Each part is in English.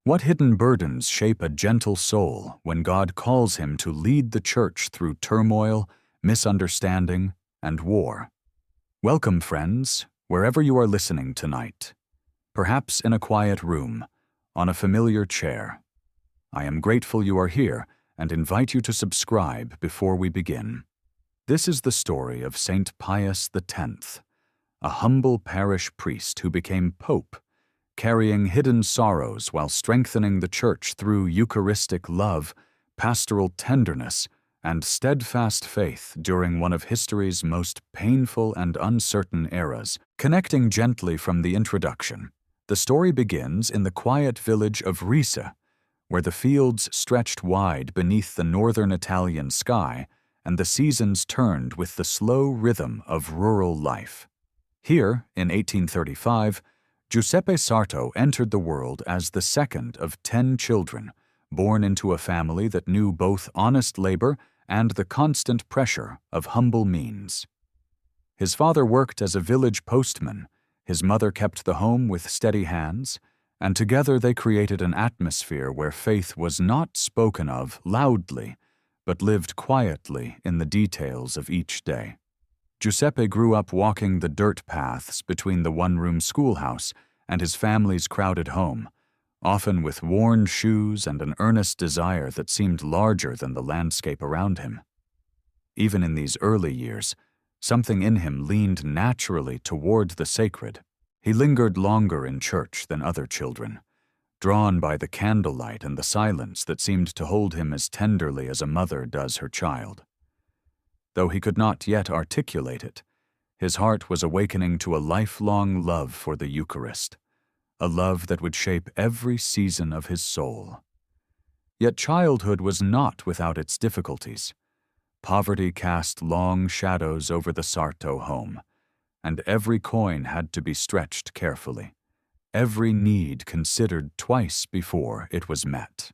What hidden burdens shape a gentle soul when God calls him to lead the church through turmoil, misunderstanding, and war? Welcome, friends, wherever you are listening tonight. Perhaps in a quiet room, on a familiar chair. I am grateful you are here and invite you to subscribe before we begin. This is the story of Saint Pius X, a humble parish priest who became pope, carrying hidden sorrows while strengthening the Church through Eucharistic love, pastoral tenderness, and steadfast faith during one of history's most painful and uncertain eras. Connecting gently from the introduction, the story begins in the quiet village of Risa, where the fields stretched wide beneath the northern Italian sky and the seasons turned with the slow rhythm of rural life. Here, in 1835, Giuseppe Sarto entered the world as the second of 10 children, born into a family that knew both honest labor and the constant pressure of humble means. His father worked as a village postman, his mother kept the home with steady hands, and together they created an atmosphere where faith was not spoken of loudly, but lived quietly in the details of each day. Giuseppe grew up walking the dirt paths between the one-room schoolhouse and his family's crowded home, often with worn shoes and an earnest desire that seemed larger than the landscape around him. Even in these early years, something in him leaned naturally toward the sacred. He lingered longer in church than other children, drawn by the candlelight and the silence that seemed to hold him as tenderly as a mother does her child. Though he could not yet articulate it, his heart was awakening to a lifelong love for the Eucharist, a love that would shape every season of his soul. Yet childhood was not without its difficulties. Poverty cast long shadows over the Sarto home, and every coin had to be stretched carefully, every need considered twice before it was met.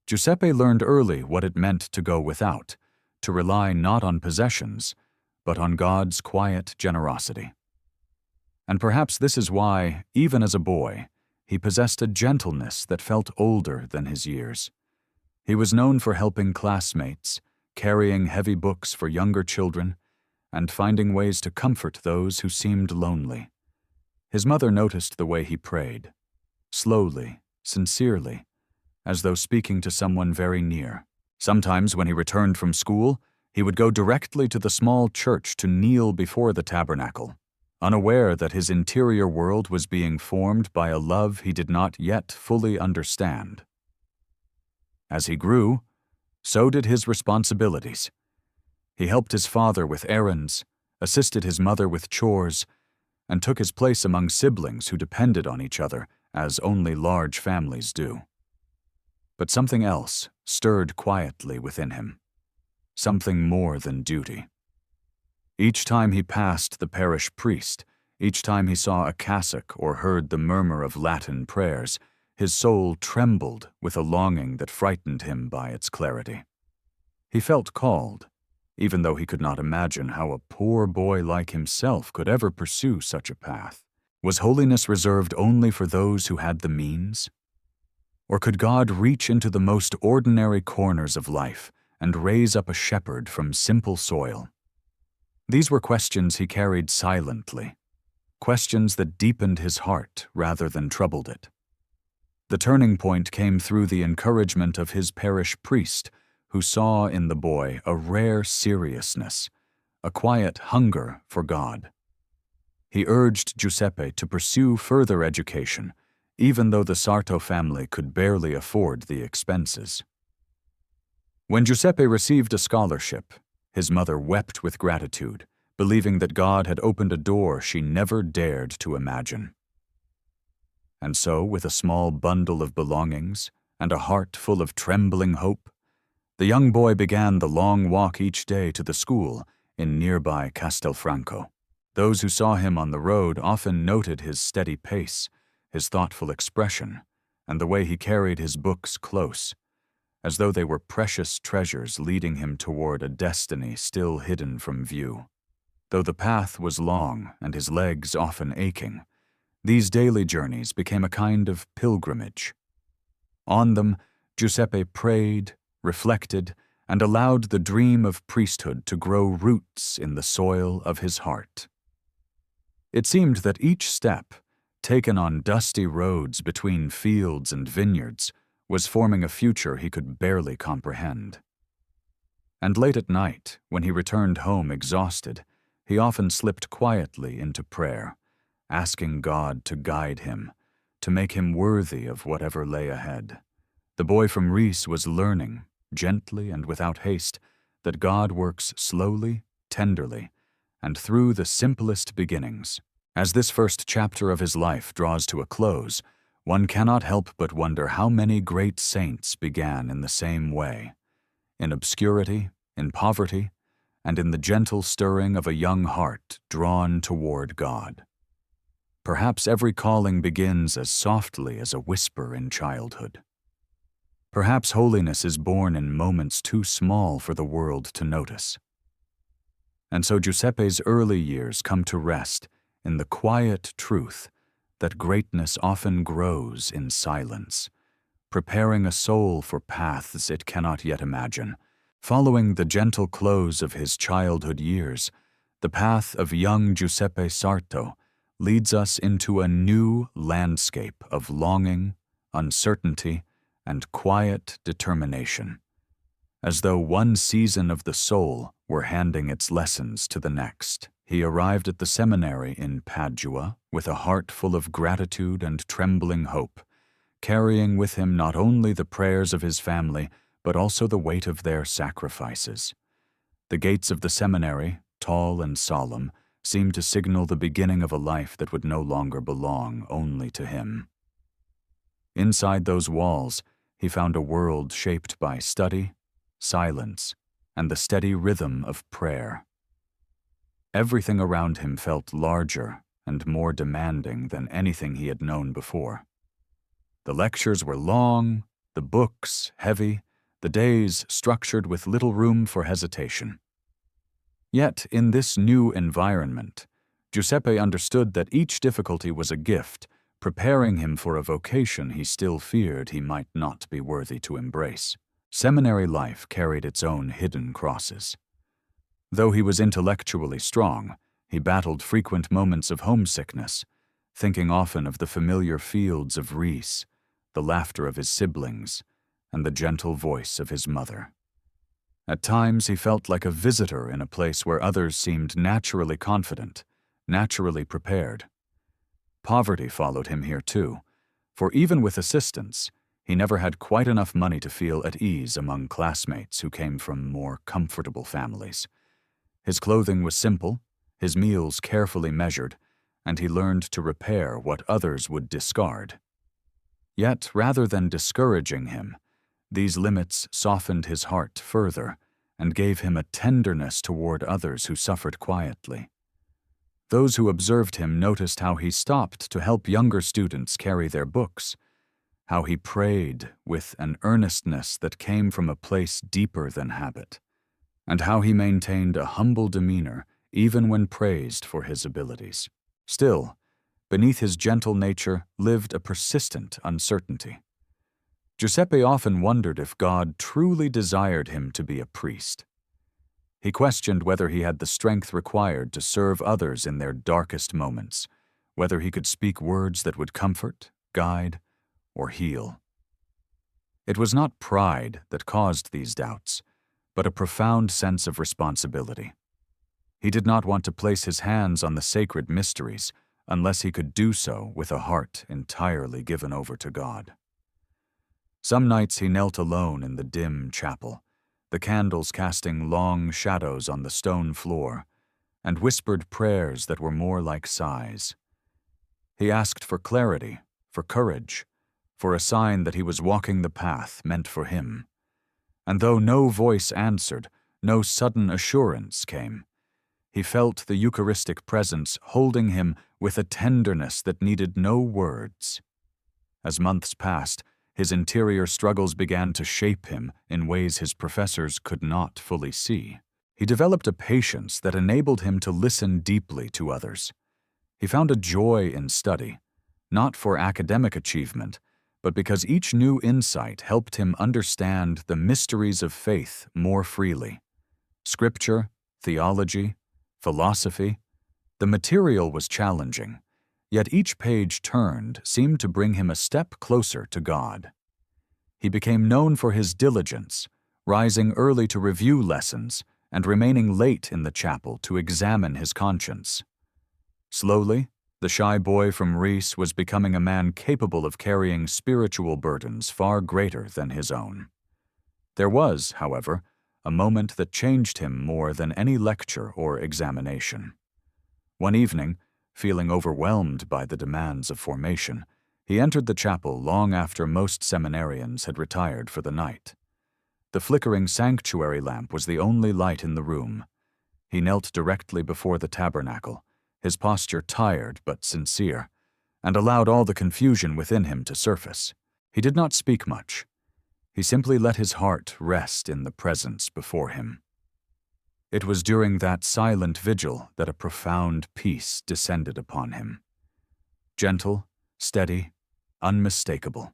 Giuseppe learned early what it meant to go without, to rely not on possessions, but on God's quiet generosity. And perhaps this is why, even as a boy, he possessed a gentleness that felt older than his years. He was known for helping classmates, carrying heavy books for younger children, and finding ways to comfort those who seemed lonely. His mother noticed the way he prayed, slowly, sincerely, as though speaking to someone very near. Sometimes when he returned from school, he would go directly to the small church to kneel before the tabernacle, unaware that his interior world was being formed by a love he did not yet fully understand. As he grew, so did his responsibilities. He helped his father with errands, assisted his mother with chores, and took his place among siblings who depended on each other, as only large families do. But something else stirred quietly within him, something more than duty. Each time he passed the parish priest, each time he saw a cassock or heard the murmur of Latin prayers, his soul trembled with a longing that frightened him by its clarity. He felt called, even though he could not imagine how a poor boy like himself could ever pursue such a path. Was holiness reserved only for those who had the means? Or could God reach into the most ordinary corners of life and raise up a shepherd from simple soil? These were questions he carried silently, questions that deepened his heart rather than troubled it. The turning point came through the encouragement of his parish priest, who saw in the boy a rare seriousness, a quiet hunger for God. He urged Giuseppe to pursue further education, even though the Sarto family could barely afford the expenses. When Giuseppe received a scholarship, his mother wept with gratitude, believing that God had opened a door she never dared to imagine. And so, with a small bundle of belongings and a heart full of trembling hope, the young boy began the long walk each day to the school in nearby Castelfranco. Those who saw him on the road often noted his steady pace, his thoughtful expression, and the way he carried his books close, as though they were precious treasures leading him toward a destiny still hidden from view. Though the path was long and his legs often aching, these daily journeys became a kind of pilgrimage. On them, Giuseppe prayed, reflected, and allowed the dream of priesthood to grow roots in the soil of his heart. It seemed that each step, taken on dusty roads between fields and vineyards, was forming a future he could barely comprehend. And late at night, when he returned home exhausted, he often slipped quietly into prayer, asking God to guide him, to make him worthy of whatever lay ahead. The boy from Rees was learning, gently and without haste, that God works slowly, tenderly, and through the simplest beginnings. As this first chapter of his life draws to a close, one cannot help but wonder how many great saints began in the same way, in obscurity, in poverty, and in the gentle stirring of a young heart drawn toward God. Perhaps every calling begins as softly as a whisper in childhood. Perhaps holiness is born in moments too small for the world to notice. And so Giuseppe's early years come to rest in the quiet truth that greatness often grows in silence, preparing a soul for paths it cannot yet imagine. Following the gentle close of his childhood years, the path of young Giuseppe Sarto leads us into a new landscape of longing, uncertainty, and quiet determination, as though one season of the soul were handing its lessons to the next. He arrived at the seminary in Padua with a heart full of gratitude and trembling hope, carrying with him not only the prayers of his family, but also the weight of their sacrifices. The gates of the seminary, tall and solemn, seemed to signal the beginning of a life that would no longer belong only to him. Inside those walls, he found a world shaped by study, silence, and the steady rhythm of prayer. Everything around him felt larger and more demanding than anything he had known before. The lectures were long, the books heavy, the days structured with little room for hesitation. Yet, in this new environment, Giuseppe understood that each difficulty was a gift, preparing him for a vocation he still feared he might not be worthy to embrace. Seminary life carried its own hidden crosses. Though he was intellectually strong, he battled frequent moments of homesickness, thinking often of the familiar fields of Rees, the laughter of his siblings, and the gentle voice of his mother. At times he felt like a visitor in a place where others seemed naturally confident, naturally prepared. Poverty followed him here too, for even with assistance, he never had quite enough money to feel at ease among classmates who came from more comfortable families. His clothing was simple, his meals carefully measured, and he learned to repair what others would discard. Yet, rather than discouraging him, these limits softened his heart further and gave him a tenderness toward others who suffered quietly. Those who observed him noticed how he stopped to help younger students carry their books, how he prayed with an earnestness that came from a place deeper than habit, and how he maintained a humble demeanor even when praised for his abilities. Still, beneath his gentle nature lived a persistent uncertainty. Giuseppe often wondered if God truly desired him to be a priest. He questioned whether he had the strength required to serve others in their darkest moments, whether he could speak words that would comfort, guide, or heal. It was not pride that caused these doubts, but a profound sense of responsibility. He did not want to place his hands on the sacred mysteries unless he could do so with a heart entirely given over to God. Some nights he knelt alone in the dim chapel, the candles casting long shadows on the stone floor, and whispered prayers that were more like sighs. He asked for clarity, for courage, for a sign that he was walking the path meant for him. And though no voice answered, no sudden assurance came, he felt the Eucharistic presence holding him with a tenderness that needed no words. As months passed, his interior struggles began to shape him in ways his professors could not fully see. He developed a patience that enabled him to listen deeply to others. He found a joy in study, not for academic achievement, but because each new insight helped him understand the mysteries of faith more freely. Scripture, theology, philosophy. The material was challenging, yet each page turned seemed to bring him a step closer to God. He became known for his diligence, rising early to review lessons and remaining late in the chapel to examine his conscience. Slowly, the shy boy from Greece was becoming a man capable of carrying spiritual burdens far greater than his own. There was, however, a moment that changed him more than any lecture or examination. One evening, feeling overwhelmed by the demands of formation, he entered the chapel long after most seminarians had retired for the night. The flickering sanctuary lamp was the only light in the room. He knelt directly before the tabernacle, his posture tired but sincere, and allowed all the confusion within him to surface. He did not speak much. He simply let his heart rest in the presence before him. It was during that silent vigil that a profound peace descended upon him. Gentle, steady, unmistakable.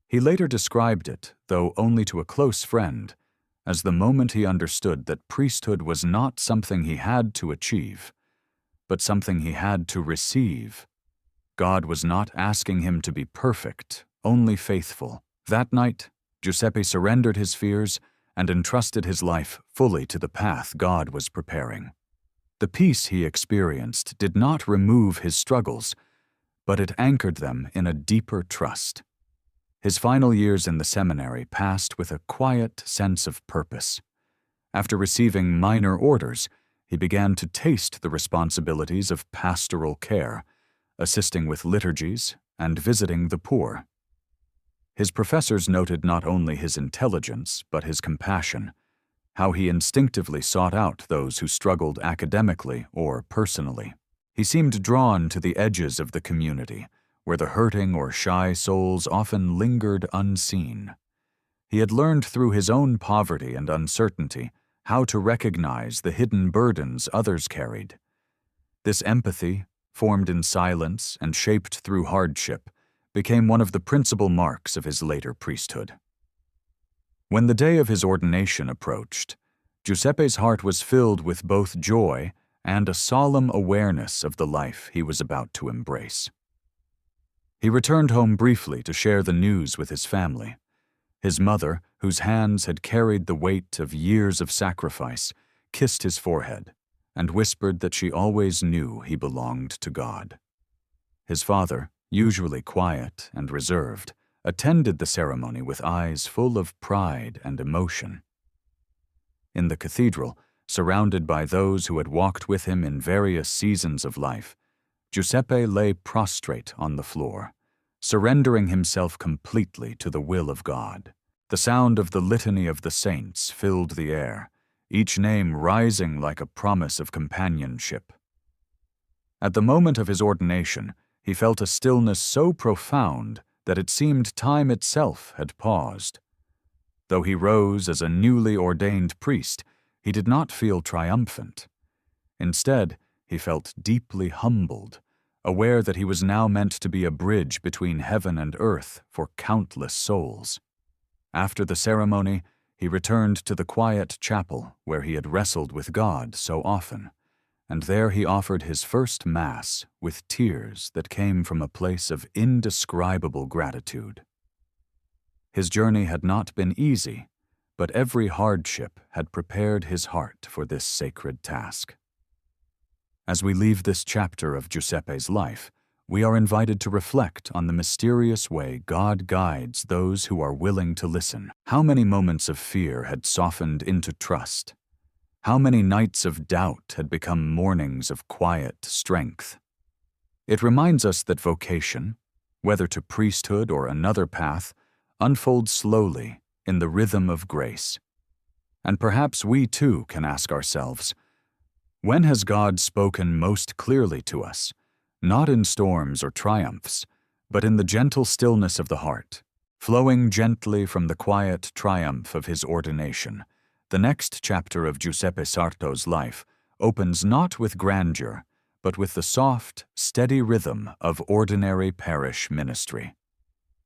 He later described it, though only to a close friend, as the moment he understood that priesthood was not something he had to achieve, but something he had to receive. God was not asking him to be perfect, only faithful. That night, Giuseppe surrendered his fears and entrusted his life fully to the path God was preparing. The peace he experienced did not remove his struggles, but it anchored them in a deeper trust. His final years in the seminary passed with a quiet sense of purpose. After receiving minor orders, he began to taste the responsibilities of pastoral care, assisting with liturgies and visiting the poor. His professors noted not only his intelligence, but his compassion, how he instinctively sought out those who struggled academically or personally. He seemed drawn to the edges of the community, where the hurting or shy souls often lingered unseen. He had learned through his own poverty and uncertainty how to recognize the hidden burdens others carried. This empathy, formed in silence and shaped through hardship, became one of the principal marks of his later priesthood. When the day of his ordination approached, Giuseppe's heart was filled with both joy and a solemn awareness of the life he was about to embrace. He returned home briefly to share the news with his family. His mother, whose hands had carried the weight of years of sacrifice, kissed his forehead and whispered that she always knew he belonged to God. His father, usually quiet and reserved, attended the ceremony with eyes full of pride and emotion. In the cathedral, surrounded by those who had walked with him in various seasons of life, Giuseppe lay prostrate on the floor, surrendering himself completely to the will of God. The sound of the litany of the saints filled the air, each name rising like a promise of companionship. At the moment of his ordination, he felt a stillness so profound that it seemed time itself had paused. Though he rose as a newly ordained priest, he did not feel triumphant. Instead, he felt deeply humbled, aware that he was now meant to be a bridge between heaven and earth for countless souls. After the ceremony, he returned to the quiet chapel where he had wrestled with God so often, and there he offered his first Mass with tears that came from a place of indescribable gratitude. His journey had not been easy, but every hardship had prepared his heart for this sacred task. As we leave this chapter of Giuseppe's life, we are invited to reflect on the mysterious way God guides those who are willing to listen. How many moments of fear had softened into trust? How many nights of doubt had become mornings of quiet strength? It reminds us that vocation, whether to priesthood or another path, unfolds slowly in the rhythm of grace. And perhaps we too can ask ourselves, when has God spoken most clearly to us, not in storms or triumphs, but in the gentle stillness of the heart, flowing gently from the quiet triumph of his ordination? The next chapter of Giuseppe Sarto's life opens not with grandeur, but with the soft, steady rhythm of ordinary parish ministry.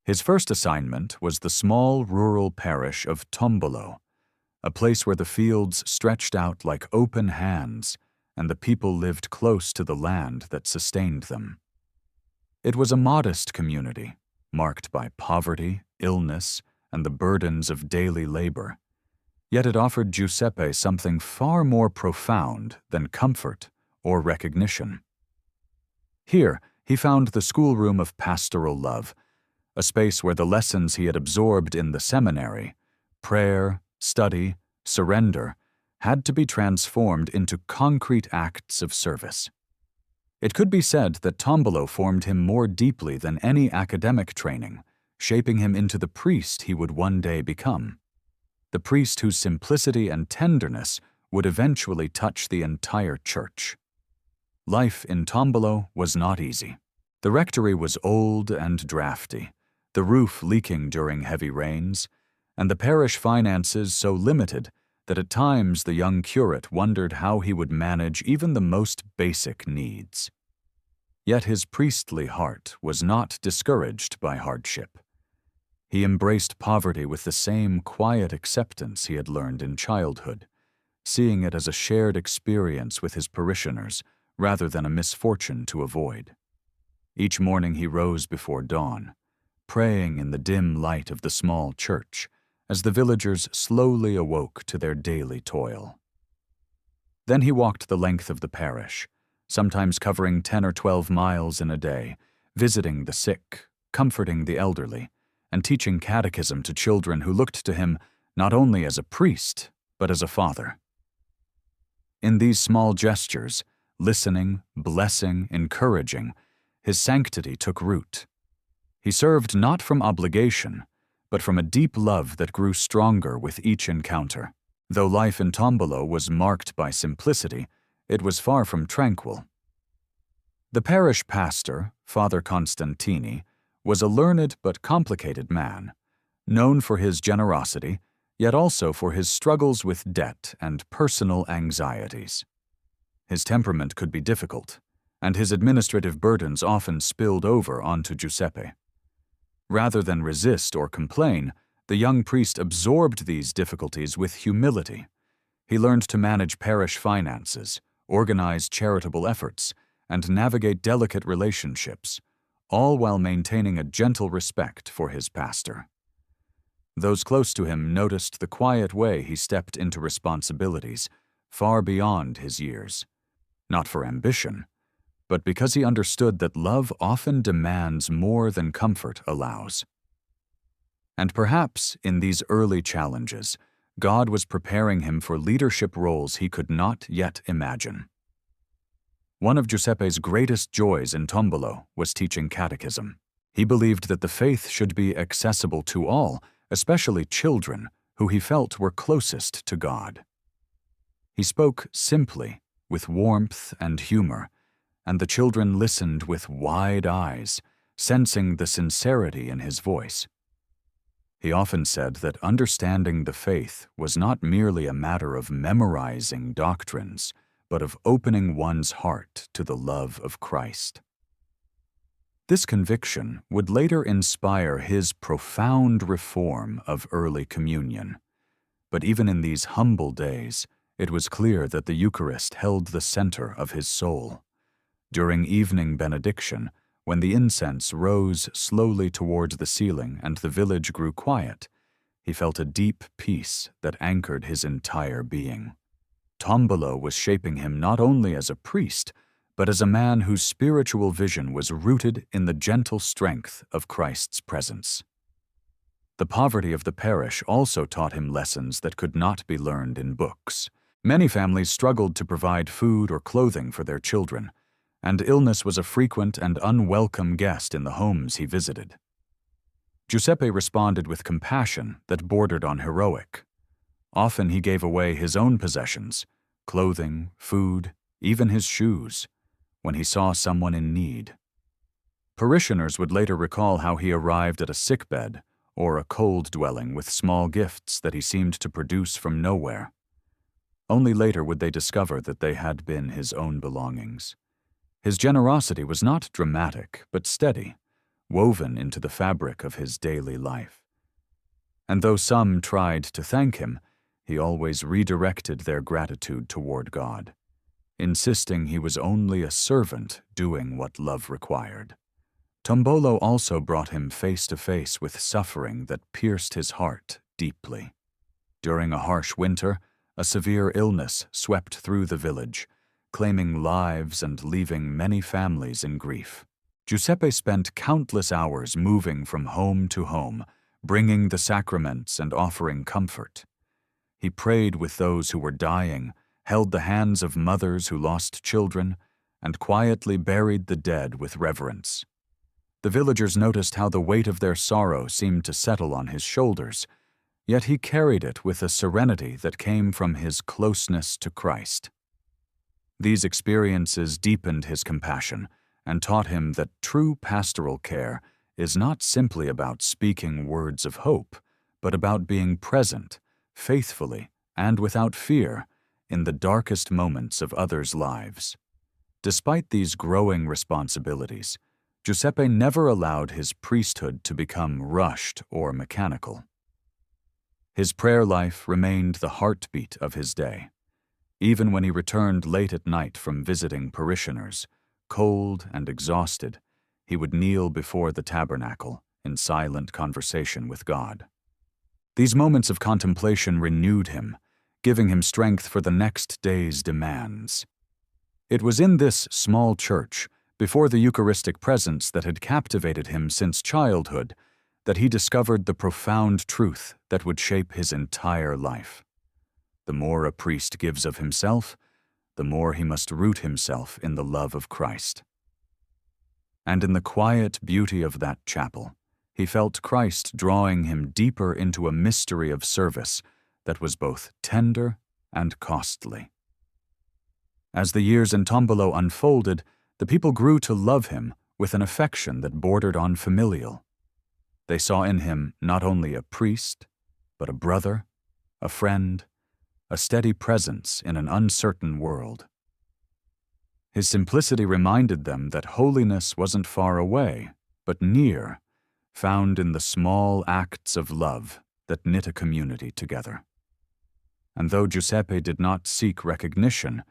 His first assignment was the small rural parish of Tombolo, a place where the fields stretched out like open hands and the people lived close to the land that sustained them. It was a modest community, marked by poverty, illness, and the burdens of daily labor. Yet it offered Giuseppe something far more profound than comfort or recognition. Here, he found the schoolroom of pastoral love, a space where the lessons he had absorbed in the seminary, prayer, study, surrender, had to be transformed into concrete acts of service. It could be said that Tombolo formed him more deeply than any academic training, shaping him into the priest he would one day become, the priest whose simplicity and tenderness would eventually touch the entire church. Life in Tombolo was not easy. The rectory was old and drafty, the roof leaking during heavy rains, and the parish finances so limited that at times the young curate wondered how he would manage even the most basic needs. Yet his priestly heart was not discouraged by hardship. He embraced poverty with the same quiet acceptance he had learned in childhood, seeing it as a shared experience with his parishioners rather than a misfortune to avoid. Each morning he rose before dawn, praying in the dim light of the small church, as the villagers slowly awoke to their daily toil. Then he walked the length of the parish, sometimes covering 10 or 12 miles in a day, visiting the sick, comforting the elderly, and teaching catechism to children who looked to him not only as a priest, but as a father. In these small gestures, listening, blessing, encouraging, his sanctity took root. He served not from obligation, but from a deep love that grew stronger with each encounter. Though life in Tombolo was marked by simplicity, it was far from tranquil. The parish pastor, Father Constantini, was a learned but complicated man, known for his generosity, yet also for his struggles with debt and personal anxieties. His temperament could be difficult, and his administrative burdens often spilled over onto Giuseppe. Rather than resist or complain, the young priest absorbed these difficulties with humility. He learned to manage parish finances, organize charitable efforts, and navigate delicate relationships, all while maintaining a gentle respect for his pastor. Those close to him noticed the quiet way he stepped into responsibilities far beyond his years, not for ambition, but because he understood that love often demands more than comfort allows. And perhaps in these early challenges, God was preparing him for leadership roles he could not yet imagine. One of Giuseppe's greatest joys in Tombolo was teaching catechism. He believed that the faith should be accessible to all, especially children, who he felt were closest to God. He spoke simply, with warmth and humor, and the children listened with wide eyes, sensing the sincerity in his voice. He often said that understanding the faith was not merely a matter of memorizing doctrines, but of opening one's heart to the love of Christ. This conviction would later inspire his profound reform of early communion. But even in these humble days, it was clear that the Eucharist held the center of his soul. During evening benediction, when the incense rose slowly towards the ceiling and the village grew quiet, he felt a deep peace that anchored his entire being. Tombolo was shaping him not only as a priest, but as a man whose spiritual vision was rooted in the gentle strength of Christ's presence. The poverty of the parish also taught him lessons that could not be learned in books. Many families struggled to provide food or clothing for their children, and illness was a frequent and unwelcome guest in the homes he visited. Giuseppe responded with compassion that bordered on heroic. Often he gave away his own possessions, clothing, food, even his shoes, when he saw someone in need. Parishioners would later recall how he arrived at a sickbed or a cold dwelling with small gifts that he seemed to produce from nowhere. Only later would they discover that they had been his own belongings. His generosity was not dramatic, but steady, woven into the fabric of his daily life. And though some tried to thank him, he always redirected their gratitude toward God, insisting he was only a servant doing what love required. Tombolo also brought him face to face with suffering that pierced his heart deeply. During a harsh winter, a severe illness swept through the village, claiming lives and leaving many families in grief. Giuseppe spent countless hours moving from home to home, bringing the sacraments and offering comfort. He prayed with those who were dying, held the hands of mothers who lost children, and quietly buried the dead with reverence. The villagers noticed how the weight of their sorrow seemed to settle on his shoulders, yet he carried it with a serenity that came from his closeness to Christ. These experiences deepened his compassion and taught him that true pastoral care is not simply about speaking words of hope, but about being present, faithfully, and without fear, in the darkest moments of others' lives. Despite these growing responsibilities, Giuseppe never allowed his priesthood to become rushed or mechanical. His prayer life remained the heartbeat of his day. Even when he returned late at night from visiting parishioners, cold and exhausted, he would kneel before the tabernacle in silent conversation with God. These moments of contemplation renewed him, giving him strength for the next day's demands. It was in this small church, before the Eucharistic presence that had captivated him since childhood, that he discovered the profound truth that would shape his entire life. The more a priest gives of himself, the more he must root himself in the love of Christ. And in the quiet beauty of that chapel, he felt Christ drawing him deeper into a mystery of service that was both tender and costly. As the years in Tombolo unfolded, the people grew to love him with an affection that bordered on familial. They saw in him not only a priest, but a brother, a friend, a steady presence in an uncertain world. His simplicity reminded them that holiness wasn't far away, but near, found in the small acts of love that knit a community together. And though Giuseppe did not seek recognition,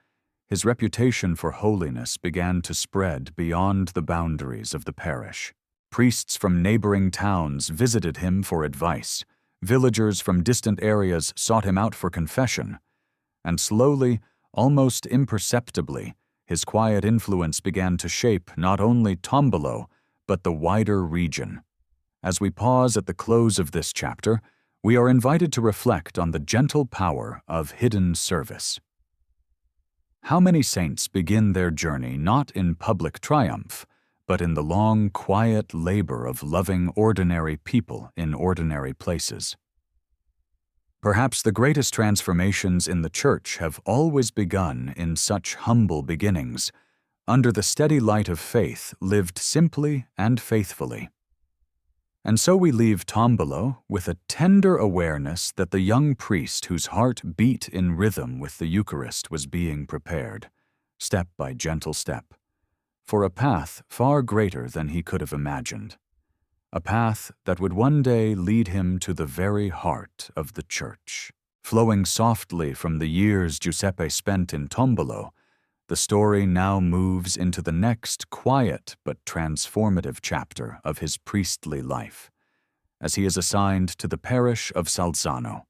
his reputation for holiness began to spread beyond the boundaries of the parish. Priests from neighboring towns visited him for advice, villagers from distant areas sought him out for confession, and slowly, almost imperceptibly, his quiet influence began to shape not only Tombolo, but the wider region. As we pause at the close of this chapter, we are invited to reflect on the gentle power of hidden service. How many saints begin their journey not in public triumph, but in the long, quiet labor of loving ordinary people in ordinary places? Perhaps the greatest transformations in the Church have always begun in such humble beginnings, under the steady light of faith lived simply and faithfully. And so we leave Tombolo with a tender awareness that the young priest whose heart beat in rhythm with the Eucharist was being prepared, step by gentle step, for a path far greater than he could have imagined, a path that would one day lead him to the very heart of the Church. Flowing softly from the years Giuseppe spent in Tombolo, the story now moves into the next quiet but transformative chapter of his priestly life, as he is assigned to the parish of Salzano,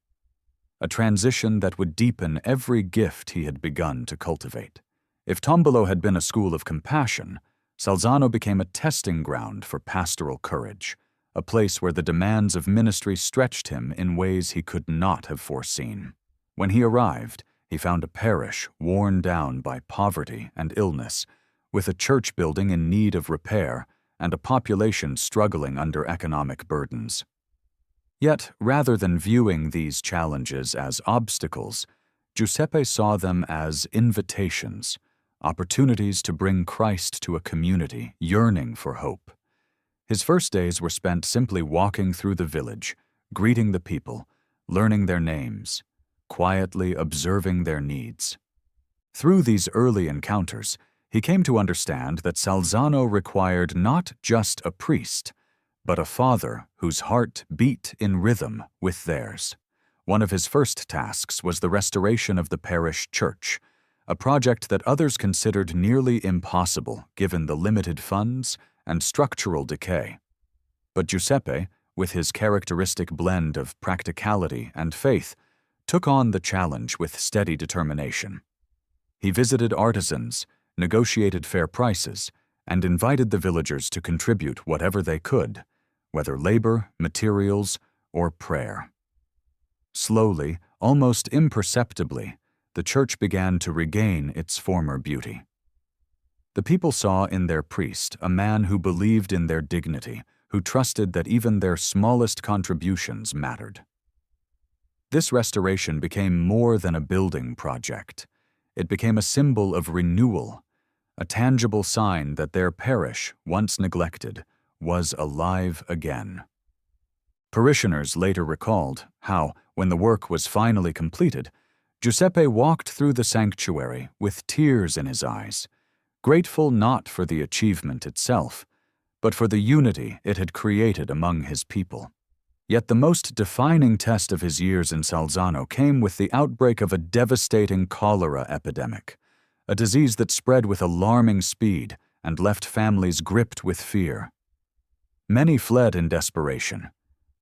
a transition that would deepen every gift he had begun to cultivate. If Tombolo had been a school of compassion, Salzano became a testing ground for pastoral courage, a place where the demands of ministry stretched him in ways he could not have foreseen. When he arrived, he found a parish worn down by poverty and illness, with a church building in need of repair and a population struggling under economic burdens. Yet, rather than viewing these challenges as obstacles, Giuseppe saw them as invitations, opportunities to bring Christ to a community yearning for hope. His first days were spent simply walking through the village, greeting the people, learning their names, quietly observing their needs. Through these early encounters, he came to understand that Salzano required not just a priest, but a father whose heart beat in rhythm with theirs. One of his first tasks was the restoration of the parish church, a project that others considered nearly impossible given the limited funds and structural decay. But Giuseppe, with his characteristic blend of practicality and faith, took on the challenge with steady determination. He visited artisans, negotiated fair prices, and invited the villagers to contribute whatever they could, whether labor, materials, or prayer. Slowly, almost imperceptibly, the church began to regain its former beauty. The people saw in their priest a man who believed in their dignity, who trusted that even their smallest contributions mattered. This restoration became more than a building project. It became a symbol of renewal, a tangible sign that their parish, once neglected, was alive again. Parishioners later recalled how, when the work was finally completed, Giuseppe walked through the sanctuary with tears in his eyes, grateful not for the achievement itself, but for the unity it had created among his people. Yet the most defining test of his years in Salzano came with the outbreak of a devastating cholera epidemic, a disease that spread with alarming speed and left families gripped with fear. Many fled in desperation,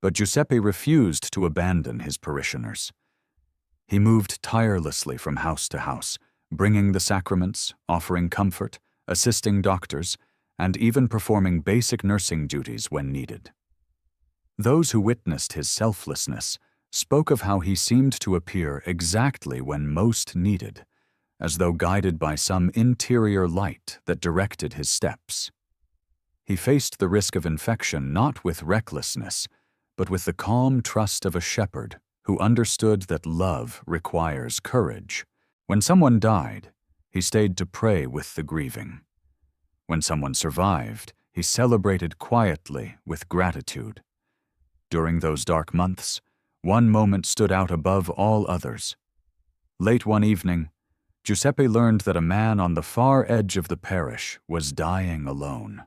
but Giuseppe refused to abandon his parishioners. He moved tirelessly from house to house, bringing the sacraments, offering comfort, assisting doctors, and even performing basic nursing duties when needed. Those who witnessed his selflessness spoke of how he seemed to appear exactly when most needed, as though guided by some interior light that directed his steps. He faced the risk of infection not with recklessness, but with the calm trust of a shepherd who understood that love requires courage. When someone died, he stayed to pray with the grieving. When someone survived, he celebrated quietly with gratitude. During those dark months, one moment stood out above all others. Late one evening, Giuseppe learned that a man on the far edge of the parish was dying alone.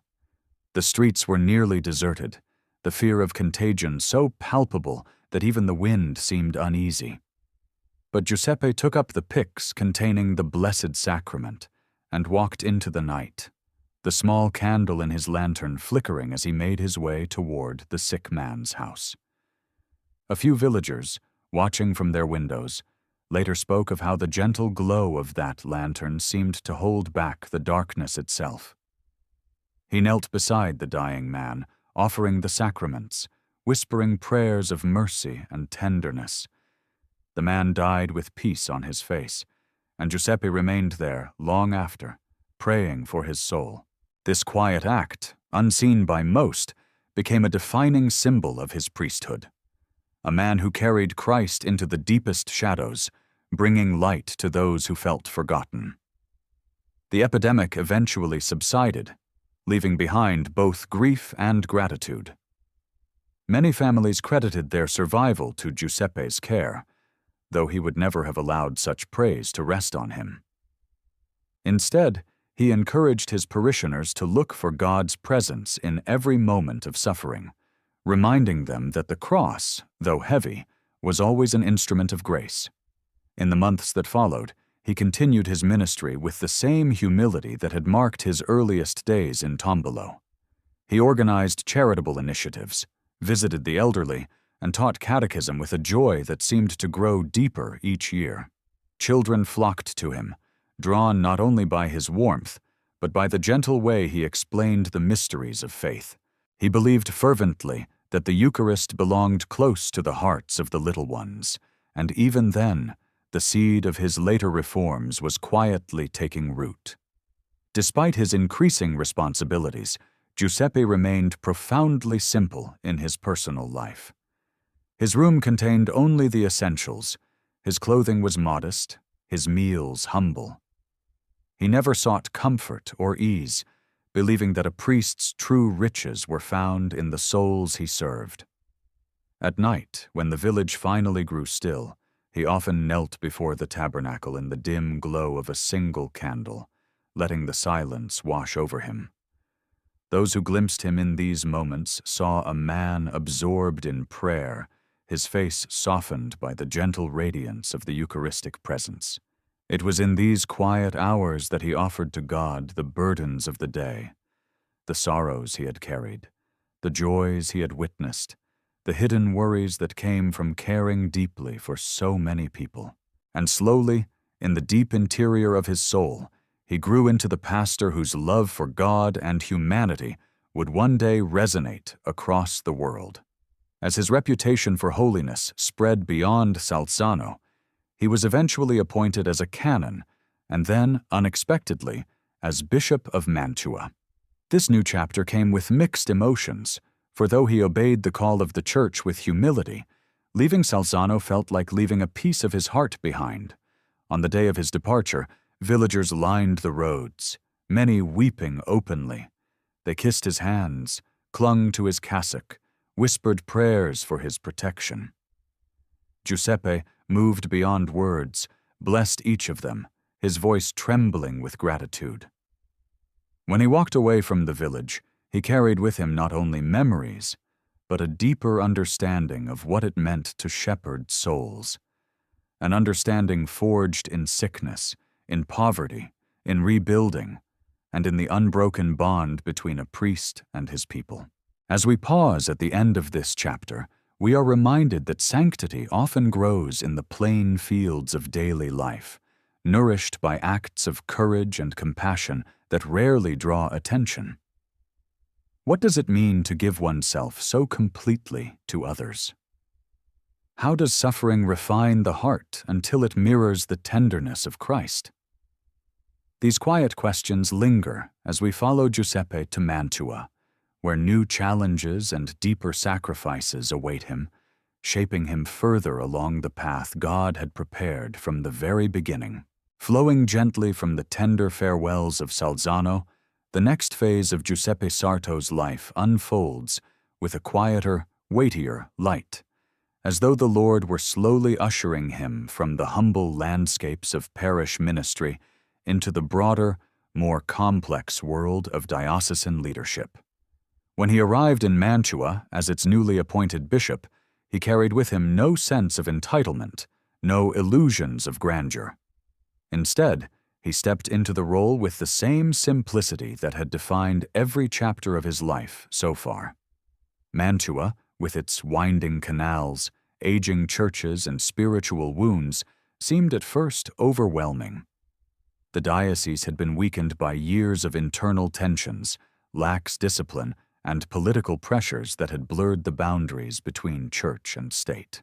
The streets were nearly deserted, the fear of contagion so palpable that even the wind seemed uneasy. But Giuseppe took up the pyx containing the Blessed Sacrament and walked into the night, the small candle in his lantern flickering as he made his way toward the sick man's house. A few villagers, watching from their windows, later spoke of how the gentle glow of that lantern seemed to hold back the darkness itself. He knelt beside the dying man, offering the sacraments, whispering prayers of mercy and tenderness. The man died with peace on his face, and Giuseppe remained there long after, praying for his soul. This quiet act, unseen by most, became a defining symbol of his priesthood. A man who carried Christ into the deepest shadows, bringing light to those who felt forgotten. The epidemic eventually subsided, leaving behind both grief and gratitude. Many families credited their survival to Giuseppe's care, though he would never have allowed such praise to rest on him. Instead, he encouraged his parishioners to look for God's presence in every moment of suffering, reminding them that the cross, though heavy, was always an instrument of grace. In the months that followed, he continued his ministry with the same humility that had marked his earliest days in Tombolo. He organized charitable initiatives, visited the elderly, and taught catechism with a joy that seemed to grow deeper each year. Children flocked to him, drawn not only by his warmth, but by the gentle way he explained the mysteries of faith. He believed fervently that the Eucharist belonged close to the hearts of the little ones, and even then, the seed of his later reforms was quietly taking root. Despite his increasing responsibilities, Giuseppe remained profoundly simple in his personal life. His room contained only the essentials. His clothing was modest, his meals humble. He never sought comfort or ease, believing that a priest's true riches were found in the souls he served. At night, when the village finally grew still, he often knelt before the tabernacle in the dim glow of a single candle, letting the silence wash over him. Those who glimpsed him in these moments saw a man absorbed in prayer, his face softened by the gentle radiance of the Eucharistic presence. It was in these quiet hours that he offered to God the burdens of the day, the sorrows he had carried, the joys he had witnessed, the hidden worries that came from caring deeply for so many people. And slowly, in the deep interior of his soul, he grew into the pastor whose love for God and humanity would one day resonate across the world. As his reputation for holiness spread beyond Salzano, he was eventually appointed as a canon, and then, unexpectedly, as Bishop of Mantua. This new chapter came with mixed emotions, for though he obeyed the call of the Church with humility, leaving Salzano felt like leaving a piece of his heart behind. On the day of his departure, villagers lined the roads, many weeping openly. They kissed his hands, clung to his cassock, whispered prayers for his protection. Giuseppe, moved beyond words, blessed each of them, his voice trembling with gratitude. When he walked away from the village, he carried with him not only memories, but a deeper understanding of what it meant to shepherd souls. An understanding forged in sickness, in poverty, in rebuilding, and in the unbroken bond between a priest and his people. As we pause at the end of this chapter, we are reminded that sanctity often grows in the plain fields of daily life, nourished by acts of courage and compassion that rarely draw attention. What does it mean to give oneself so completely to others? How does suffering refine the heart until it mirrors the tenderness of Christ? These quiet questions linger as we follow Giuseppe to Mantua, where new challenges and deeper sacrifices await him, shaping him further along the path God had prepared from the very beginning. Flowing gently from the tender farewells of Salzano, the next phase of Giuseppe Sarto's life unfolds with a quieter, weightier light, as though the Lord were slowly ushering him from the humble landscapes of parish ministry into the broader, more complex world of diocesan leadership. When he arrived in Mantua as its newly appointed bishop, he carried with him no sense of entitlement, no illusions of grandeur. Instead, he stepped into the role with the same simplicity that had defined every chapter of his life so far. Mantua, with its winding canals, aging churches, and spiritual wounds, seemed at first overwhelming. The diocese had been weakened by years of internal tensions, lax discipline, and political pressures that had blurred the boundaries between church and state.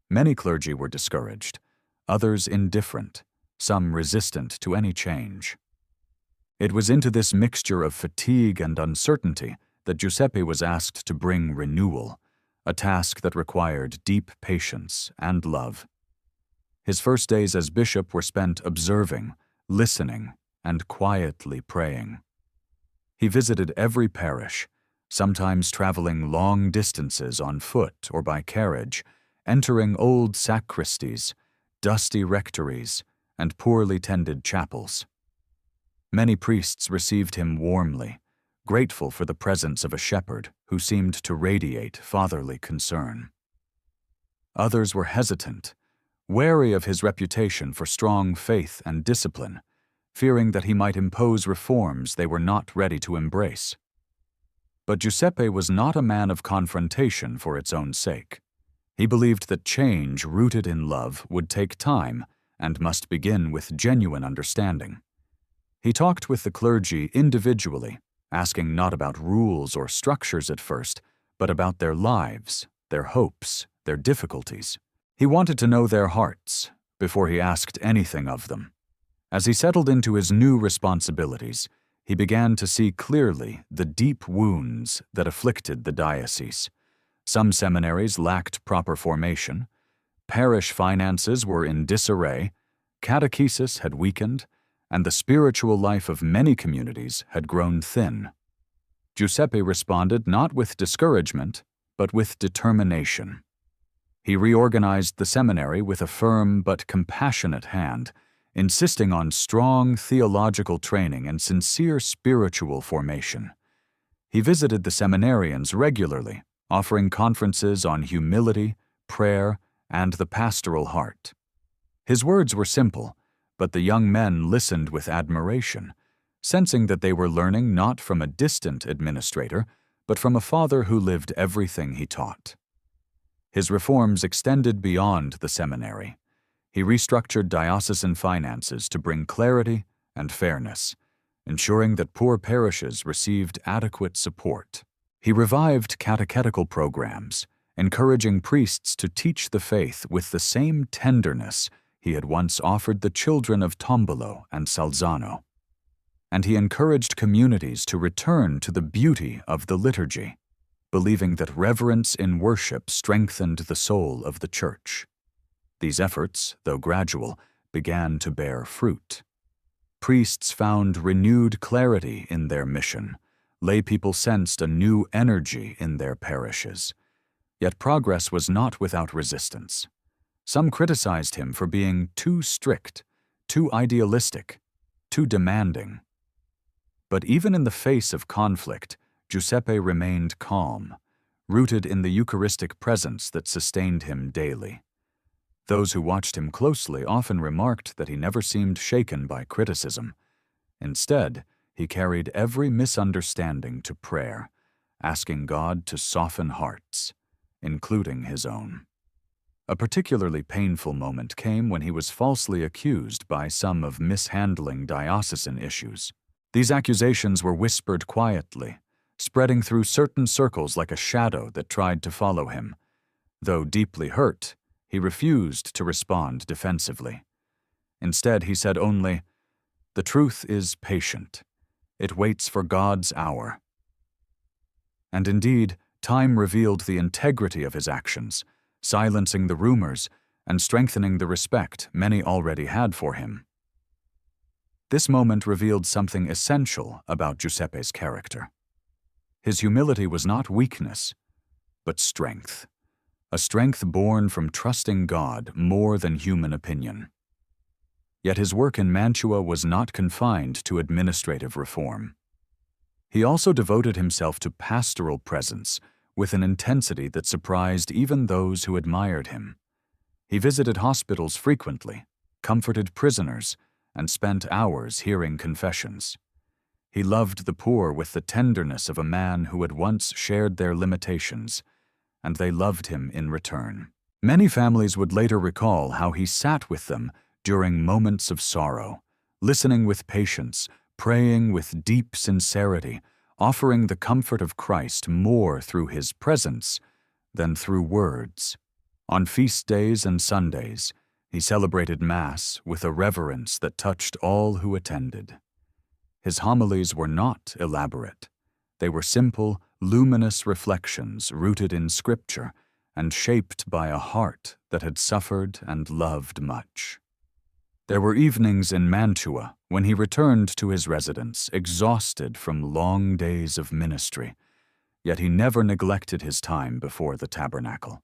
Many clergy were discouraged, others indifferent, some resistant to any change. It was into this mixture of fatigue and uncertainty that Giuseppe was asked to bring renewal, a task that required deep patience and love. His first days as bishop were spent observing, listening, and quietly praying. He visited every parish, sometimes traveling long distances on foot or by carriage, entering old sacristies, dusty rectories, and poorly tended chapels. Many priests received him warmly, grateful for the presence of a shepherd who seemed to radiate fatherly concern. Others were hesitant, wary of his reputation for strong faith and discipline, fearing that he might impose reforms they were not ready to embrace. But Giuseppe was not a man of confrontation for its own sake. He believed that change rooted in love would take time and must begin with genuine understanding. He talked with the clergy individually, asking not about rules or structures at first, but about their lives, their hopes, their difficulties. He wanted to know their hearts before he asked anything of them. As he settled into his new responsibilities, he began to see clearly the deep wounds that afflicted the diocese. Some seminaries lacked proper formation, parish finances were in disarray, catechesis had weakened, and the spiritual life of many communities had grown thin. Giuseppe responded not with discouragement, but with determination. He reorganized the seminary with a firm but compassionate hand, insisting on strong theological training and sincere spiritual formation. He visited the seminarians regularly, offering conferences on humility, prayer, and the pastoral heart. His words were simple, but the young men listened with admiration, sensing that they were learning not from a distant administrator, but from a father who lived everything he taught. His reforms extended beyond the seminary. He restructured diocesan finances to bring clarity and fairness, ensuring that poor parishes received adequate support. He revived catechetical programs, encouraging priests to teach the faith with the same tenderness he had once offered the children of Tombolo and Salzano. And he encouraged communities to return to the beauty of the liturgy, believing that reverence in worship strengthened the soul of the Church. These efforts, though gradual, began to bear fruit. Priests found renewed clarity in their mission. Laypeople sensed a new energy in their parishes. Yet progress was not without resistance. Some criticized him for being too strict, too idealistic, too demanding. But even in the face of conflict, Giuseppe remained calm, rooted in the Eucharistic presence that sustained him daily. Those who watched him closely often remarked that he never seemed shaken by criticism. Instead, he carried every misunderstanding to prayer, asking God to soften hearts, including his own. A particularly painful moment came when he was falsely accused by some of mishandling diocesan issues. These accusations were whispered quietly, spreading through certain circles like a shadow that tried to follow him. Though deeply hurt, he refused to respond defensively. Instead, he said only, "The truth is patient. It waits for God's hour." And indeed, time revealed the integrity of his actions, silencing the rumors and strengthening the respect many already had for him. This moment revealed something essential about Giuseppe's character. His humility was not weakness, but strength. A strength born from trusting God more than human opinion. Yet his work in Mantua was not confined to administrative reform. He also devoted himself to pastoral presence with an intensity that surprised even those who admired him. He visited hospitals frequently, comforted prisoners, and spent hours hearing confessions. He loved the poor with the tenderness of a man who had once shared their limitations, and they loved him in return. Many families would later recall how he sat with them during moments of sorrow, listening with patience, praying with deep sincerity, offering the comfort of Christ more through his presence than through words. On feast days and Sundays, he celebrated Mass with a reverence that touched all who attended. His homilies were not elaborate. They were simple, luminous reflections rooted in Scripture and shaped by a heart that had suffered and loved much. There were evenings in Mantua when he returned to his residence, exhausted from long days of ministry, yet he never neglected his time before the tabernacle.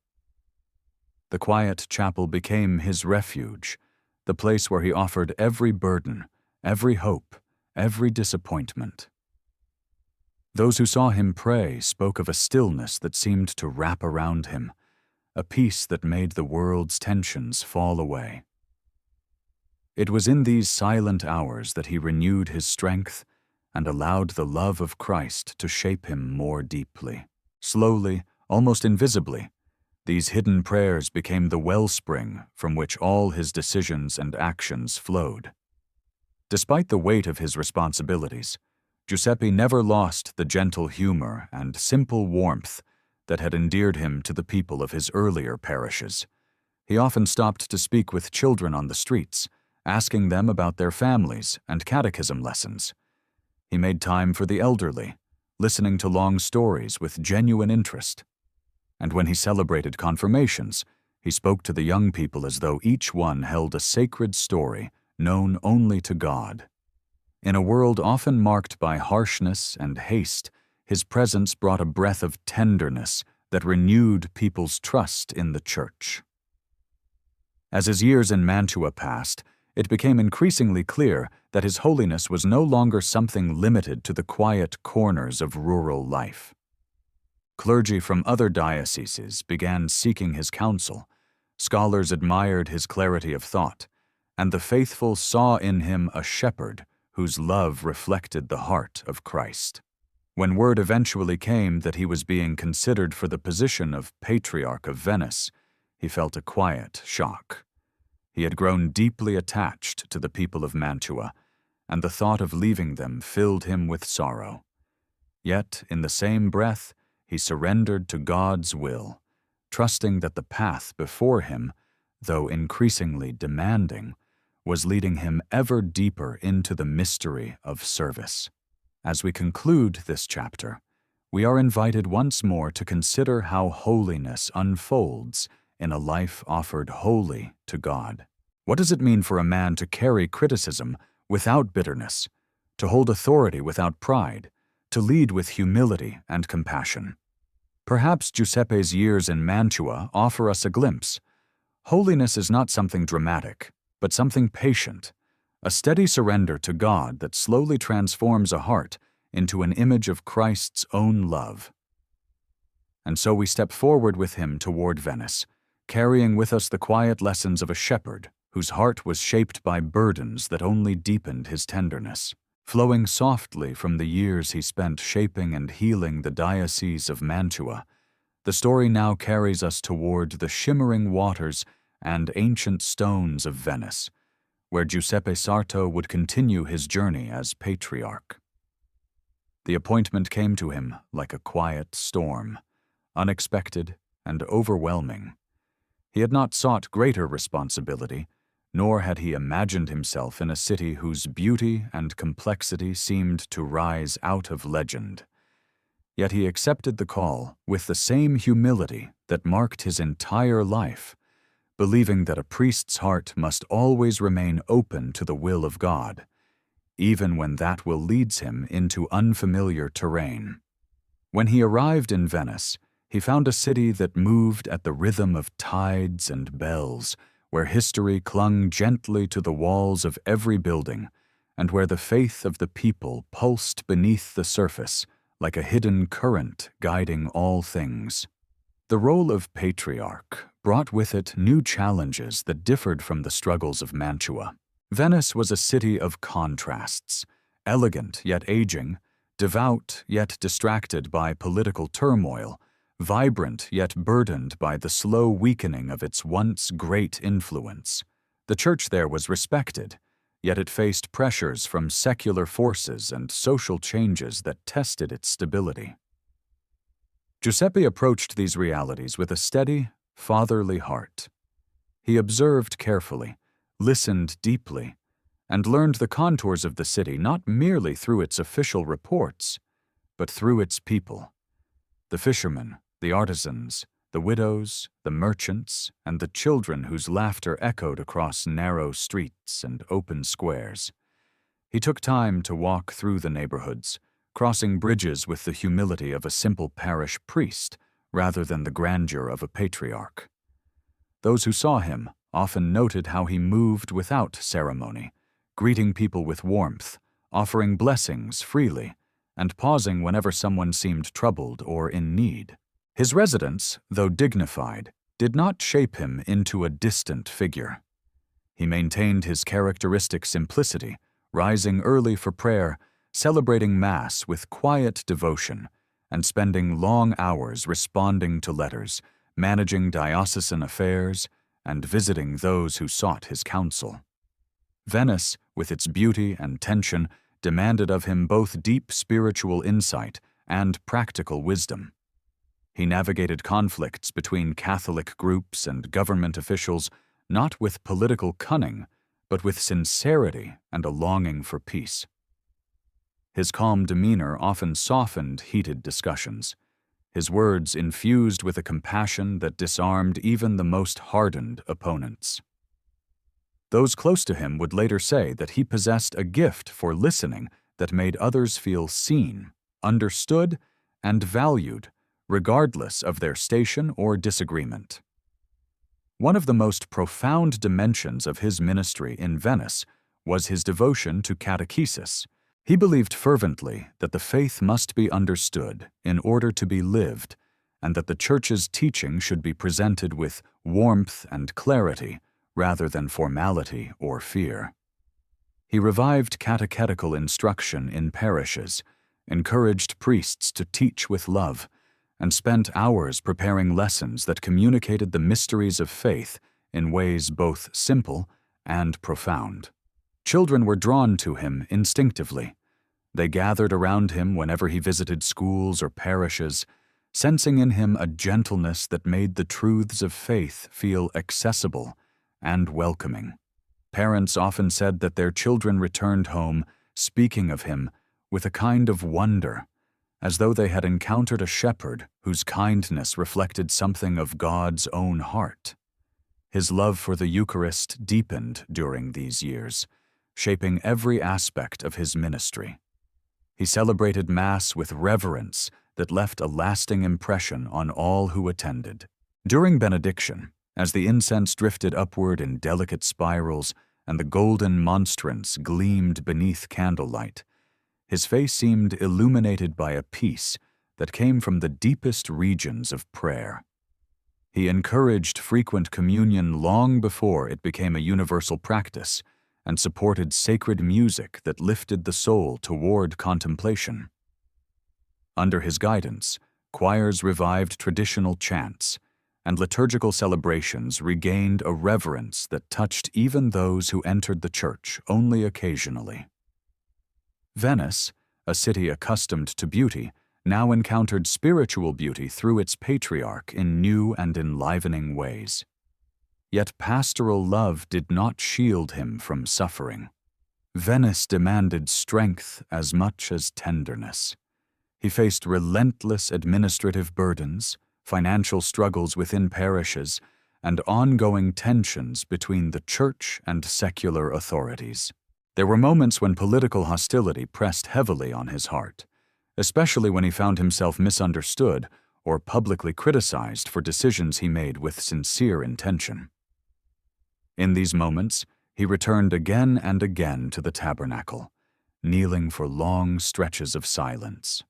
The quiet chapel became his refuge, the place where he offered every burden, every hope, every disappointment. Those who saw him pray spoke of a stillness that seemed to wrap around him, a peace that made the world's tensions fall away. It was in these silent hours that he renewed his strength and allowed the love of Christ to shape him more deeply. Slowly, almost invisibly, these hidden prayers became the wellspring from which all his decisions and actions flowed. Despite the weight of his responsibilities, Giuseppe never lost the gentle humor and simple warmth that had endeared him to the people of his earlier parishes. He often stopped to speak with children on the streets, asking them about their families and catechism lessons. He made time for the elderly, listening to long stories with genuine interest. And when he celebrated confirmations, he spoke to the young people as though each one held a sacred story known only to God. In a world often marked by harshness and haste, his presence brought a breath of tenderness that renewed people's trust in the Church. As his years in Mantua passed, it became increasingly clear that His Holiness was no longer something limited to the quiet corners of rural life. Clergy from other dioceses began seeking his counsel, scholars admired his clarity of thought, and the faithful saw in him a shepherd whose love reflected the heart of Christ. When word eventually came that he was being considered for the position of Patriarch of Venice, he felt a quiet shock. He had grown deeply attached to the people of Mantua, and the thought of leaving them filled him with sorrow. Yet, in the same breath, he surrendered to God's will, trusting that the path before him, though increasingly demanding, was leading him ever deeper into the mystery of service. As we conclude this chapter, we are invited once more to consider how holiness unfolds in a life offered wholly to God. What does it mean for a man to carry criticism without bitterness, to hold authority without pride, to lead with humility and compassion? Perhaps Giuseppe's years in Mantua offer us a glimpse. Holiness is not something dramatic, but something patient, a steady surrender to God that slowly transforms a heart into an image of Christ's own love. And so we step forward with him toward Venice, carrying with us the quiet lessons of a shepherd whose heart was shaped by burdens that only deepened his tenderness. Flowing softly from the years he spent shaping and healing the Diocese of Mantua, the story now carries us toward the shimmering waters and ancient stones of Venice, where Giuseppe Sarto would continue his journey as Patriarch. The appointment came to him like a quiet storm, unexpected and overwhelming. He had not sought greater responsibility, nor had he imagined himself in a city whose beauty and complexity seemed to rise out of legend. Yet he accepted the call with the same humility that marked his entire life, believing that a priest's heart must always remain open to the will of God, even when that will leads him into unfamiliar terrain. When he arrived in Venice, he found a city that moved at the rhythm of tides and bells, where history clung gently to the walls of every building, and where the faith of the people pulsed beneath the surface like a hidden current guiding all things. The role of Patriarch brought with it new challenges that differed from the struggles of Mantua. Venice was a city of contrasts, elegant yet aging, devout yet distracted by political turmoil, vibrant yet burdened by the slow weakening of its once great influence. The church there was respected, yet it faced pressures from secular forces and social changes that tested its stability. Giuseppe approached these realities with a steady, fatherly heart. He observed carefully, listened deeply, and learned the contours of the city not merely through its official reports, but through its people. The fishermen, the artisans, the widows, the merchants, and the children whose laughter echoed across narrow streets and open squares. He took time to walk through the neighborhoods, crossing bridges with the humility of a simple parish priest rather than the grandeur of a patriarch. Those who saw him often noted how he moved without ceremony, greeting people with warmth, offering blessings freely, and pausing whenever someone seemed troubled or in need. His residence, though dignified, did not shape him into a distant figure. He maintained his characteristic simplicity, rising early for prayer, celebrating Mass with quiet devotion, and spending long hours responding to letters, managing diocesan affairs, and visiting those who sought his counsel. Venice, with its beauty and tension, demanded of him both deep spiritual insight and practical wisdom. He navigated conflicts between Catholic groups and government officials not with political cunning, but with sincerity and a longing for peace. His calm demeanor often softened heated discussions, his words infused with a compassion that disarmed even the most hardened opponents. Those close to him would later say that he possessed a gift for listening that made others feel seen, understood, and valued, regardless of their station or disagreement. One of the most profound dimensions of his ministry in Venice was his devotion to catechesis. He believed fervently that the faith must be understood in order to be lived, and that the Church's teaching should be presented with warmth and clarity rather than formality or fear. He revived catechetical instruction in parishes, encouraged priests to teach with love, and spent hours preparing lessons that communicated the mysteries of faith in ways both simple and profound. Children were drawn to him instinctively. They gathered around him whenever he visited schools or parishes, sensing in him a gentleness that made the truths of faith feel accessible and welcoming. Parents often said that their children returned home speaking of him with a kind of wonder, as though they had encountered a shepherd whose kindness reflected something of God's own heart. His love for the Eucharist deepened during these years, shaping every aspect of his ministry. He celebrated Mass with reverence that left a lasting impression on all who attended. During benediction, as the incense drifted upward in delicate spirals and the golden monstrance gleamed beneath candlelight, his face seemed illuminated by a peace that came from the deepest regions of prayer. He encouraged frequent communion long before it became a universal practice, and supported sacred music that lifted the soul toward contemplation. Under his guidance, choirs revived traditional chants, and liturgical celebrations regained a reverence that touched even those who entered the church only occasionally. Venice, a city accustomed to beauty, now encountered spiritual beauty through its patriarch in new and enlivening ways. Yet pastoral love did not shield him from suffering. Venice demanded strength as much as tenderness. He faced relentless administrative burdens, financial struggles within parishes, and ongoing tensions between the church and secular authorities. There were moments when political hostility pressed heavily on his heart, especially when he found himself misunderstood or publicly criticized for decisions he made with sincere intention. In these moments, he returned again and again to the tabernacle, kneeling for long stretches of silence.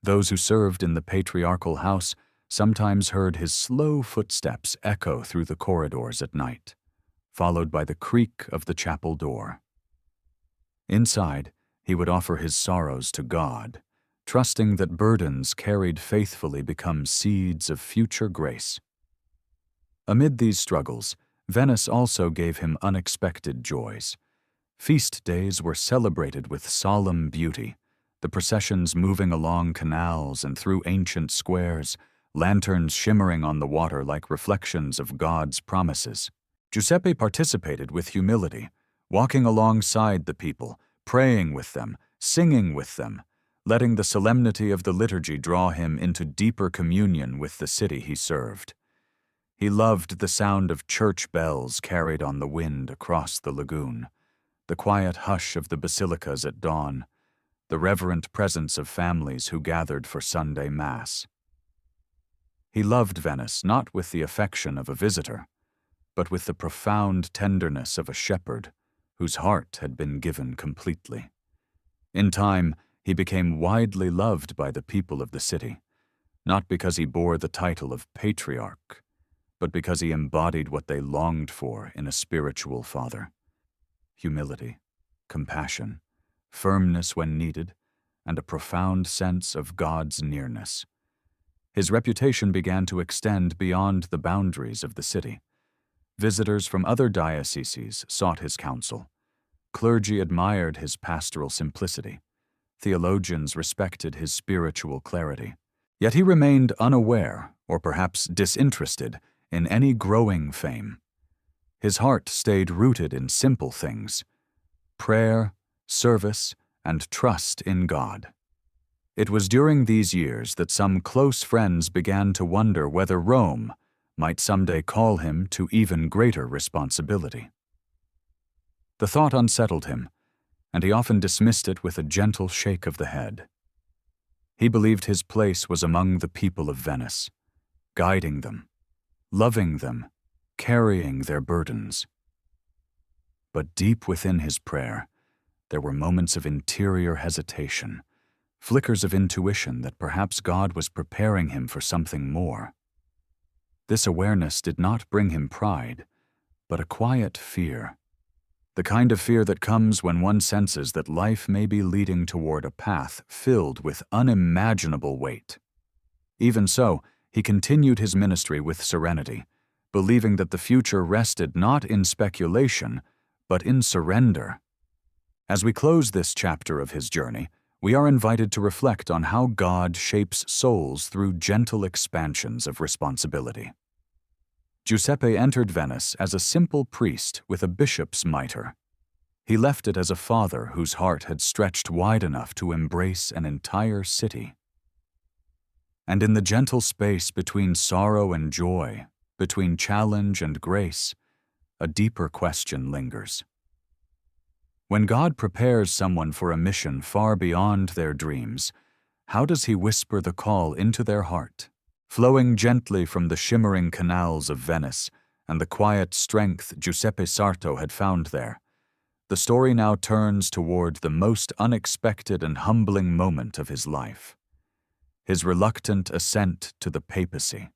Those who served in the patriarchal house sometimes heard his slow footsteps echo through the corridors at night, followed by the creak of the chapel door. Inside, he would offer his sorrows to God, trusting that burdens carried faithfully become seeds of future grace. Amid these struggles, Venice also gave him unexpected joys. Feast days were celebrated with solemn beauty, the processions moving along canals and through ancient squares, lanterns shimmering on the water like reflections of God's promises. Giuseppe participated with humility, walking alongside the people, praying with them, singing with them, letting the solemnity of the liturgy draw him into deeper communion with the city he served. He loved the sound of church bells carried on the wind across the lagoon, the quiet hush of the basilicas at dawn, the reverent presence of families who gathered for Sunday Mass. He loved Venice not with the affection of a visitor, but with the profound tenderness of a shepherd whose heart had been given completely. In time, he became widely loved by the people of the city, not because he bore the title of patriarch, but because he embodied what they longed for in a spiritual father: humility, compassion, firmness when needed, and a profound sense of God's nearness. His reputation began to extend beyond the boundaries of the city. Visitors from other dioceses sought his counsel. Clergy admired his pastoral simplicity. Theologians respected his spiritual clarity. Yet he remained unaware, or perhaps disinterested, in any growing fame. His heart stayed rooted in simple things: prayer, service, and trust in God. It was during these years that some close friends began to wonder whether Rome might someday call him to even greater responsibility. The thought unsettled him, and he often dismissed it with a gentle shake of the head. He believed his place was among the people of Venice, guiding them, loving them, carrying their burdens. But deep within his prayer, there were moments of interior hesitation, flickers of intuition that perhaps God was preparing him for something more. This awareness did not bring him pride, but a quiet fear. The kind of fear that comes when one senses that life may be leading toward a path filled with unimaginable weight. Even so, he continued his ministry with serenity, believing that the future rested not in speculation, but in surrender. As we close this chapter of his journey, we are invited to reflect on how God shapes souls through gentle expansions of responsibility. Giuseppe entered Venice as a simple priest with a bishop's mitre. He left it as a father whose heart had stretched wide enough to embrace an entire city. And in the gentle space between sorrow and joy, between challenge and grace, a deeper question lingers. When God prepares someone for a mission far beyond their dreams, how does he whisper the call into their heart? Flowing gently from the shimmering canals of Venice and the quiet strength Giuseppe Sarto had found there, the story now turns toward the most unexpected and humbling moment of his life: his reluctant ascent to the papacy.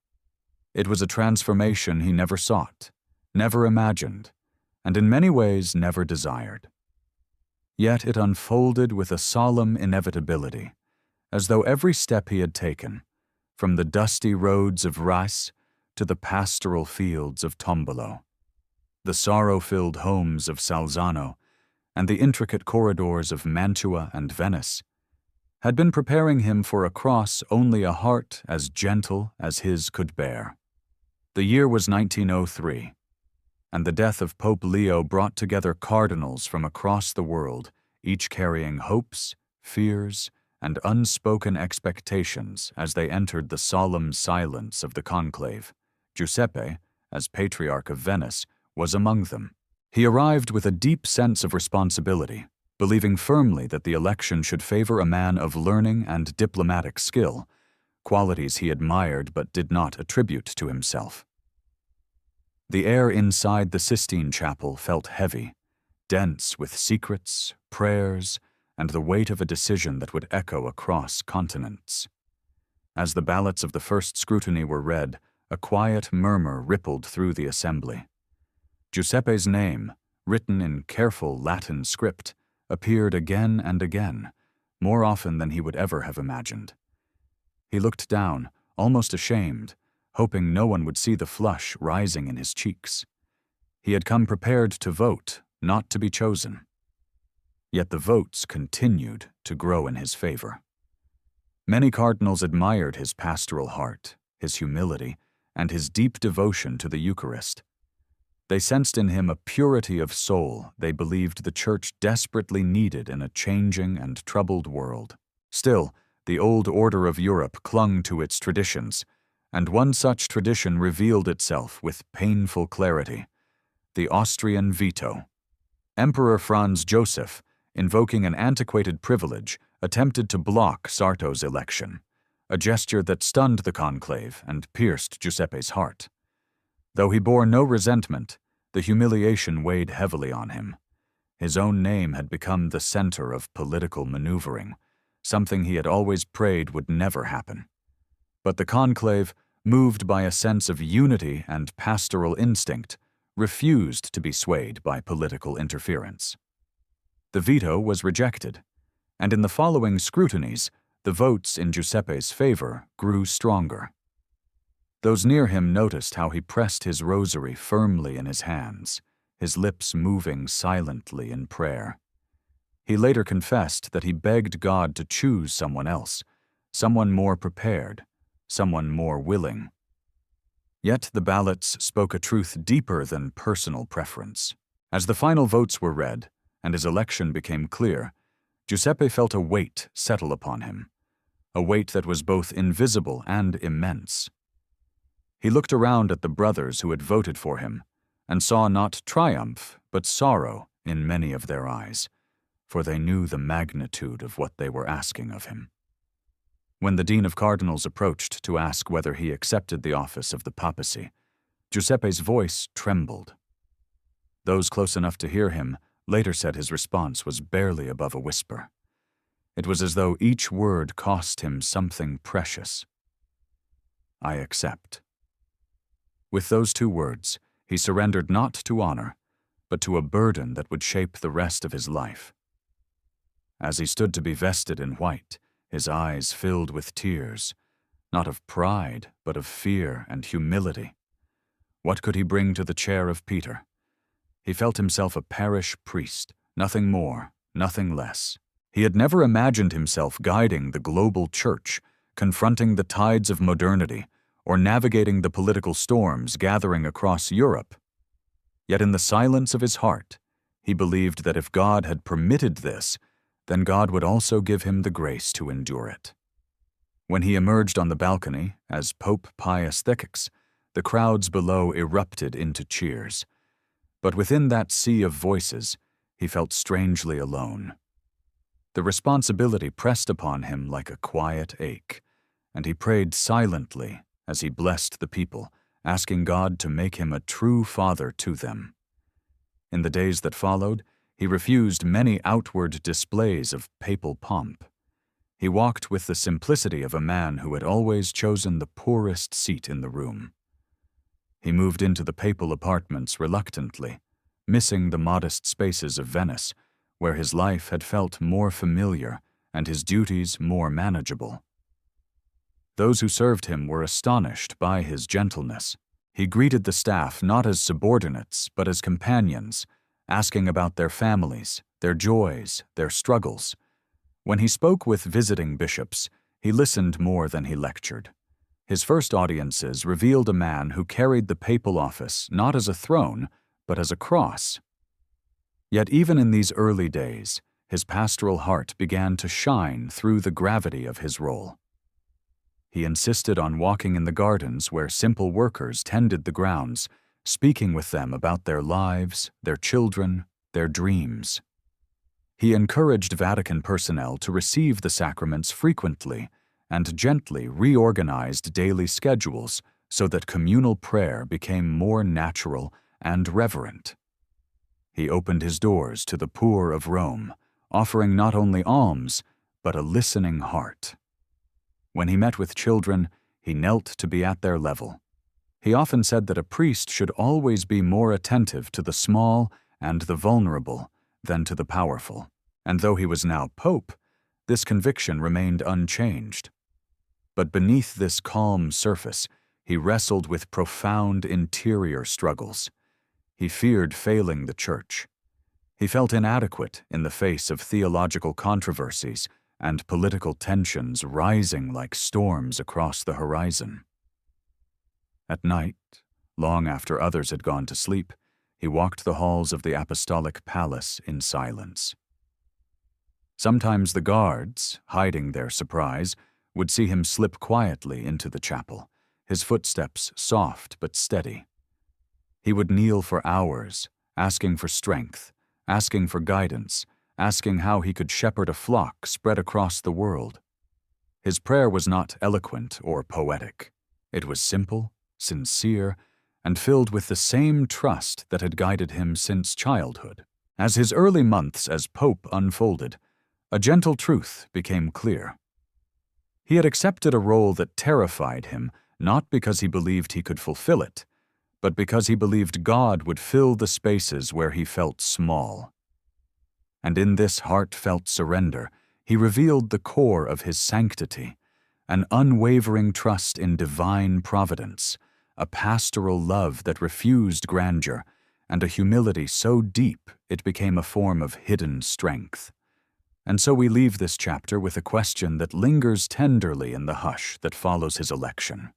It was a transformation he never sought, never imagined, and in many ways never desired. Yet it unfolded with a solemn inevitability, as though every step he had taken, from the dusty roads of Rice to the pastoral fields of Tombolo, the sorrow-filled homes of Salzano, and the intricate corridors of Mantua and Venice, had been preparing him for a cross only a heart as gentle as his could bear. The year was 1903, and the death of Pope Leo brought together cardinals from across the world, each carrying hopes, fears, and unspoken expectations as they entered the solemn silence of the conclave. Giuseppe, as Patriarch of Venice, was among them. He arrived with a deep sense of responsibility, believing firmly that the election should favor a man of learning and diplomatic skill, qualities he admired but did not attribute to himself. The air inside the Sistine Chapel felt heavy, dense with secrets, prayers, and the weight of a decision that would echo across continents. As the ballots of the first scrutiny were read, a quiet murmur rippled through the assembly. Giuseppe's name, written in careful Latin script, appeared again and again, more often than he would ever have imagined. He looked down, almost ashamed, hoping no one would see the flush rising in his cheeks. He had come prepared to vote, not to be chosen. Yet the votes continued to grow in his favor. Many cardinals admired his pastoral heart, his humility, and his deep devotion to the Eucharist. They sensed in him a purity of soul they believed the Church desperately needed in a changing and troubled world. Still, the old order of Europe clung to its traditions, and one such tradition revealed itself with painful clarity: the Austrian veto. Emperor Franz Joseph, invoking an antiquated privilege, attempted to block Sarto's election, a gesture that stunned the conclave and pierced Giuseppe's heart. Though he bore no resentment, the humiliation weighed heavily on him. His own name had become the center of political maneuvering, something he had always prayed would never happen. But the conclave, moved by a sense of unity and pastoral instinct, refused to be swayed by political interference. The veto was rejected, and in the following scrutinies, the votes in Giuseppe's favor grew stronger. Those near him noticed how he pressed his rosary firmly in his hands, his lips moving silently in prayer. He later confessed that he begged God to choose someone else, someone more prepared, someone more willing. Yet the ballots spoke a truth deeper than personal preference. As the final votes were read, and his election became clear, Giuseppe felt a weight settle upon him, a weight that was both invisible and immense. He looked around at the brothers who had voted for him, and saw not triumph, but sorrow in many of their eyes, for they knew the magnitude of what they were asking of him. When the Dean of Cardinals approached to ask whether he accepted the office of the papacy, Giuseppe's voice trembled. Those close enough to hear him later said his response was barely above a whisper. It was as though each word cost him something precious. "I accept." With those two words, he surrendered not to honor, but to a burden that would shape the rest of his life. As he stood to be vested in white, his eyes filled with tears, not of pride, but of fear and humility. What could he bring to the chair of Peter? He felt himself a parish priest, nothing more, nothing less. He had never imagined himself guiding the global church, confronting the tides of modernity, or navigating the political storms gathering across Europe. Yet in the silence of his heart, he believed that if God had permitted this, then God would also give him the grace to endure it. When he emerged on the balcony as Pope Pius X, the crowds below erupted into cheers. But within that sea of voices, he felt strangely alone. The responsibility pressed upon him like a quiet ache, and he prayed silently as he blessed the people, asking God to make him a true father to them. In the days that followed, he refused many outward displays of papal pomp. He walked with the simplicity of a man who had always chosen the poorest seat in the room. He moved into the papal apartments reluctantly, missing the modest spaces of Venice, where his life had felt more familiar and his duties more manageable. Those who served him were astonished by his gentleness. He greeted the staff not as subordinates, but as companions, asking about their families, their joys, their struggles. When he spoke with visiting bishops, he listened more than he lectured. His first audiences revealed a man who carried the papal office not as a throne, but as a cross. Yet even in these early days, his pastoral heart began to shine through the gravity of his role. He insisted on walking in the gardens where simple workers tended the grounds, speaking with them about their lives, their children, their dreams. He encouraged Vatican personnel to receive the sacraments frequently and gently reorganized daily schedules so that communal prayer became more natural and reverent. He opened his doors to the poor of Rome, offering not only alms, but a listening heart. When he met with children, he knelt to be at their level. He often said that a priest should always be more attentive to the small and the vulnerable than to the powerful, and though he was now pope, this conviction remained unchanged. But beneath this calm surface, he wrestled with profound interior struggles. He feared failing the church. He felt inadequate in the face of theological controversies and political tensions rising like storms across the horizon. At night, long after others had gone to sleep, he walked the halls of the apostolic palace in silence. Sometimes the guards, hiding their surprise, would see him slip quietly into the chapel, his footsteps soft but steady. He would kneel for hours, asking for strength, asking for guidance, asking how he could shepherd a flock spread across the world. His prayer was not eloquent or poetic. It was simple, sincere, and filled with the same trust that had guided him since childhood. As his early months as pope unfolded, a gentle truth became clear. He had accepted a role that terrified him, not because he believed he could fulfill it, but because he believed God would fill the spaces where he felt small. And in this heartfelt surrender, he revealed the core of his sanctity, an unwavering trust in divine providence, a pastoral love that refused grandeur, and a humility so deep it became a form of hidden strength. And so we leave this chapter with a question that lingers tenderly in the hush that follows his election.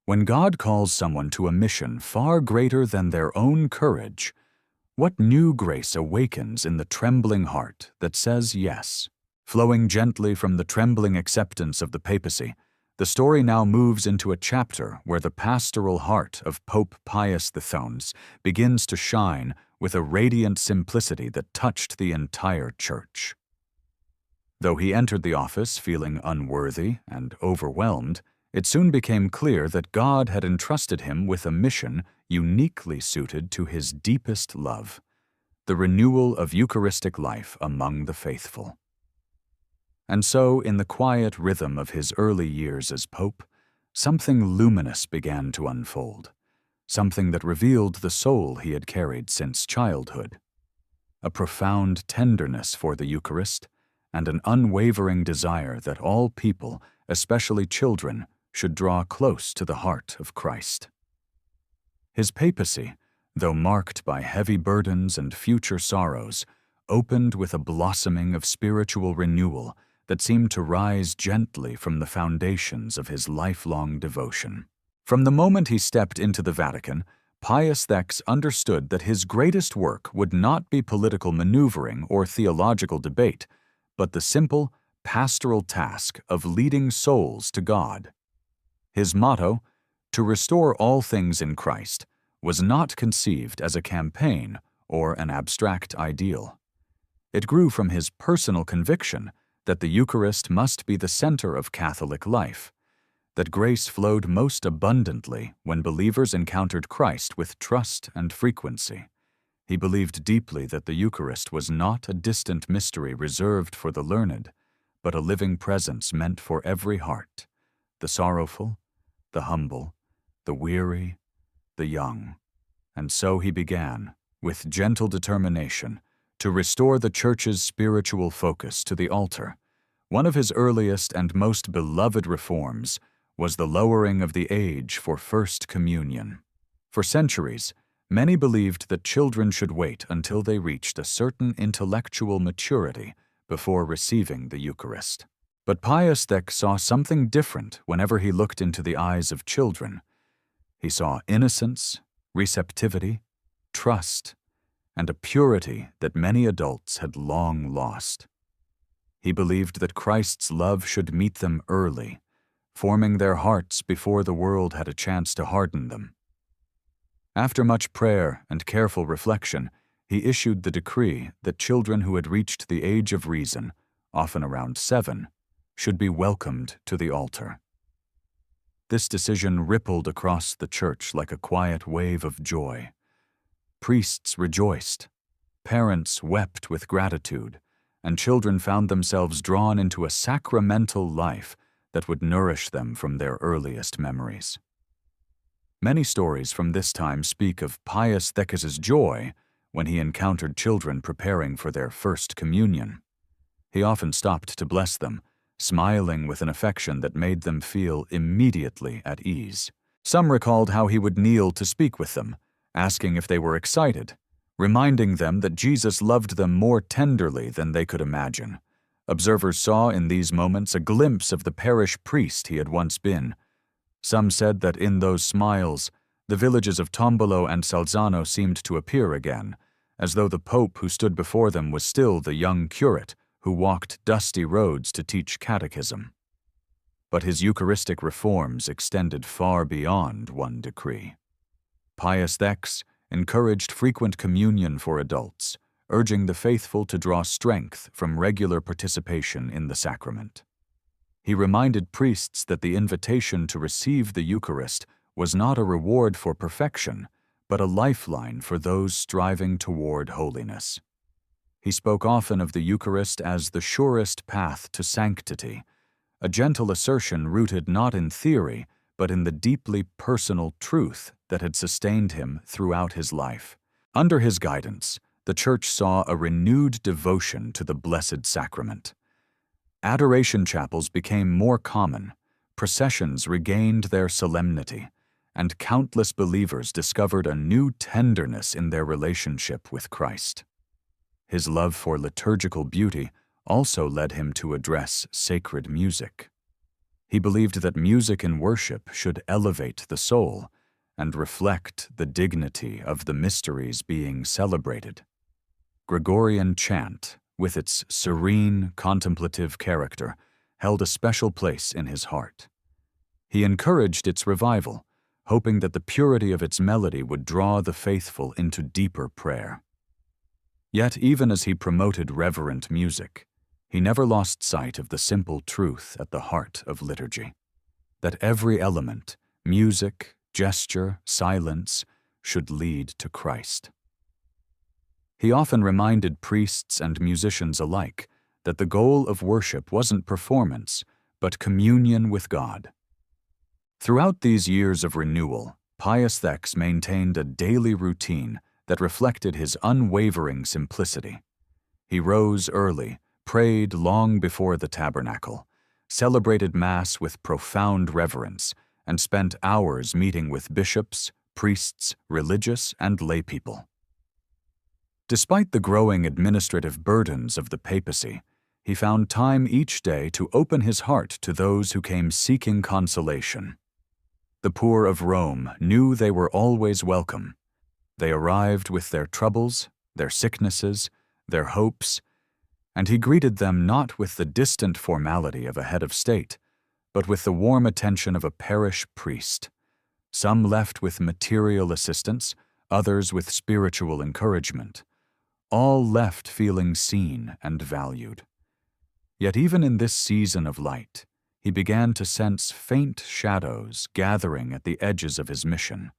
When God calls someone to a mission far greater than their own courage, what new grace awakens in the trembling heart that says yes? Flowing gently from the trembling acceptance of the papacy, the story now moves into a chapter where the pastoral heart of Pope Pius X begins to shine with a radiant simplicity that touched the entire church. Though he entered the office feeling unworthy and overwhelmed, It soon became clear that God had entrusted him with a mission uniquely suited to his deepest love, the renewal of Eucharistic life among the faithful. And so, in the quiet rhythm of his early years as Pope, something luminous began to unfold, something that revealed the soul he had carried since childhood. A profound tenderness for the Eucharist, and an unwavering desire that all people, especially children, should draw close to the heart of Christ. His papacy, though marked by heavy burdens and future sorrows, opened with a blossoming of spiritual renewal that seemed to rise gently from the foundations of his lifelong devotion. From the moment he stepped into the Vatican, Pius X understood that his greatest work would not be political maneuvering or theological debate, but the simple, pastoral task of leading souls to God. His motto, "To restore all things in Christ," was not conceived as a campaign or an abstract ideal. It grew from his personal conviction that the Eucharist must be the center of Catholic life, that grace flowed most abundantly when believers encountered Christ with trust and frequency. He believed deeply that the Eucharist was not a distant mystery reserved for the learned, but a living presence meant for every heart, the sorrowful, the humble, the weary, the young. And so he began, with gentle determination, to restore the Church's spiritual focus to the altar. One of his earliest and most beloved reforms was the lowering of the age for First Communion. For centuries, many believed that children should wait until they reached a certain intellectual maturity before receiving the Eucharist. But Pius X saw something different whenever he looked into the eyes of children. He saw innocence, receptivity, trust, and a purity that many adults had long lost. He believed that Christ's love should meet them early, forming their hearts before the world had a chance to harden them. After much prayer and careful reflection, he issued the decree that children who had reached the age of reason, often around 7, should be welcomed to the altar. This decision rippled across the Church like a quiet wave of joy. Priests rejoiced, parents wept with gratitude, and children found themselves drawn into a sacramental life that would nourish them from their earliest memories. Many stories from this time speak of Pius X's joy when he encountered children preparing for their first communion. He often stopped to bless them, smiling with an affection that made them feel immediately at ease. Some recalled how he would kneel to speak with them, asking if they were excited, reminding them that Jesus loved them more tenderly than they could imagine. Observers saw in these moments a glimpse of the parish priest he had once been. Some said that in those smiles, the villages of Tombolo and Salzano seemed to appear again, as though the Pope who stood before them was still the young curate who walked dusty roads to teach catechism. But his Eucharistic reforms extended far beyond one decree. Pius X encouraged frequent communion for adults, urging the faithful to draw strength from regular participation in the sacrament. He reminded priests that the invitation to receive the Eucharist was not a reward for perfection, but a lifeline for those striving toward holiness. He spoke often of the Eucharist as the surest path to sanctity, a gentle assertion rooted not in theory, but in the deeply personal truth that had sustained him throughout his life. Under his guidance, the Church saw a renewed devotion to the Blessed Sacrament. Adoration chapels became more common, processions regained their solemnity, and countless believers discovered a new tenderness in their relationship with Christ. His love for liturgical beauty also led him to address sacred music. He believed that music in worship should elevate the soul and reflect the dignity of the mysteries being celebrated. Gregorian chant, with its serene, contemplative character, held a special place in his heart. He encouraged its revival, hoping that the purity of its melody would draw the faithful into deeper prayer. Yet even as he promoted reverent music, he never lost sight of the simple truth at the heart of liturgy. that every element, music, gesture, silence, should lead to Christ. He often reminded priests and musicians alike that the goal of worship wasn't performance, but communion with God. Throughout these years of renewal, Pius X maintained a daily routine that reflected his unwavering simplicity. He rose early, prayed long before the tabernacle, celebrated Mass with profound reverence, and spent hours meeting with bishops, priests, religious, and laypeople. Despite the growing administrative burdens of the papacy, he found time each day to open his heart to those who came seeking consolation. The poor of Rome knew they were always welcome. They arrived with their troubles, their sicknesses, their hopes, and he greeted them not with the distant formality of a head of state, but with the warm attention of a parish priest. Some left with material assistance, others with spiritual encouragement. All left feeling seen and valued. Yet even in this season of light, he began to sense faint shadows gathering at the edges of his mission.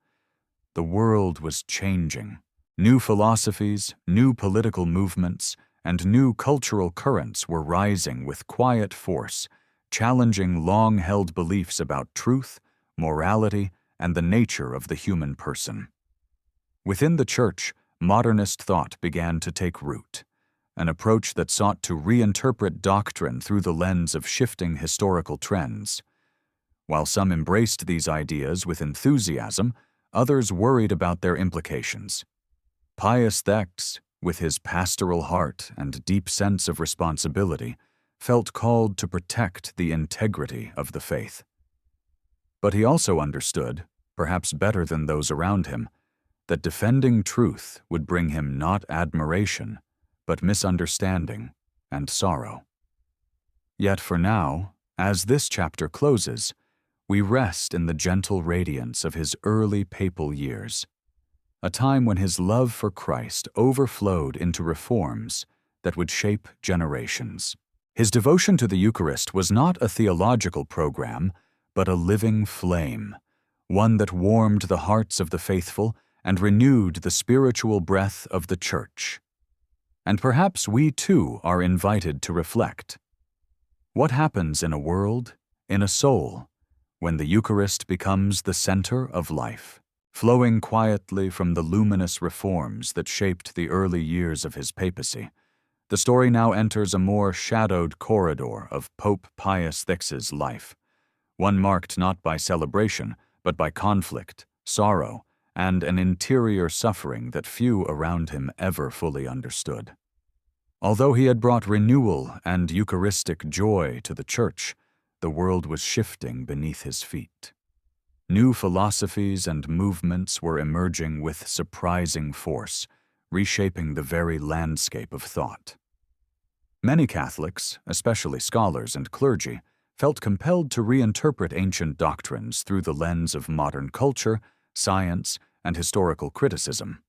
The world was changing. New philosophies, new political movements, and new cultural currents were rising with quiet force, challenging long-held beliefs about truth, morality, and the nature of the human person. Within the Church, modernist thought began to take root, an approach that sought to reinterpret doctrine through the lens of shifting historical trends. While some embraced these ideas with enthusiasm, others worried about their implications. Pius X, with his pastoral heart and deep sense of responsibility, felt called to protect the integrity of the faith. But he also understood, perhaps better than those around him, that defending truth would bring him not admiration, but misunderstanding and sorrow. Yet for now, as this chapter closes, we rest in the gentle radiance of his early papal years, a time when his love for Christ overflowed into reforms that would shape generations. His devotion to the Eucharist was not a theological program, but a living flame, one that warmed the hearts of the faithful and renewed the spiritual breath of the Church. And perhaps we too are invited to reflect. What happens in a world, in a soul, when the Eucharist becomes the center of life? Flowing quietly from the luminous reforms that shaped the early years of his papacy, the story now enters a more shadowed corridor of Pope Pius X's life, one marked not by celebration, but by conflict, sorrow, and an interior suffering that few around him ever fully understood. Although he had brought renewal and Eucharistic joy to the Church, the world was shifting beneath his feet. New philosophies and movements were emerging with surprising force, reshaping the very landscape of thought. Many Catholics, especially scholars and clergy, felt compelled to reinterpret ancient doctrines through the lens of modern culture, science, and historical criticism.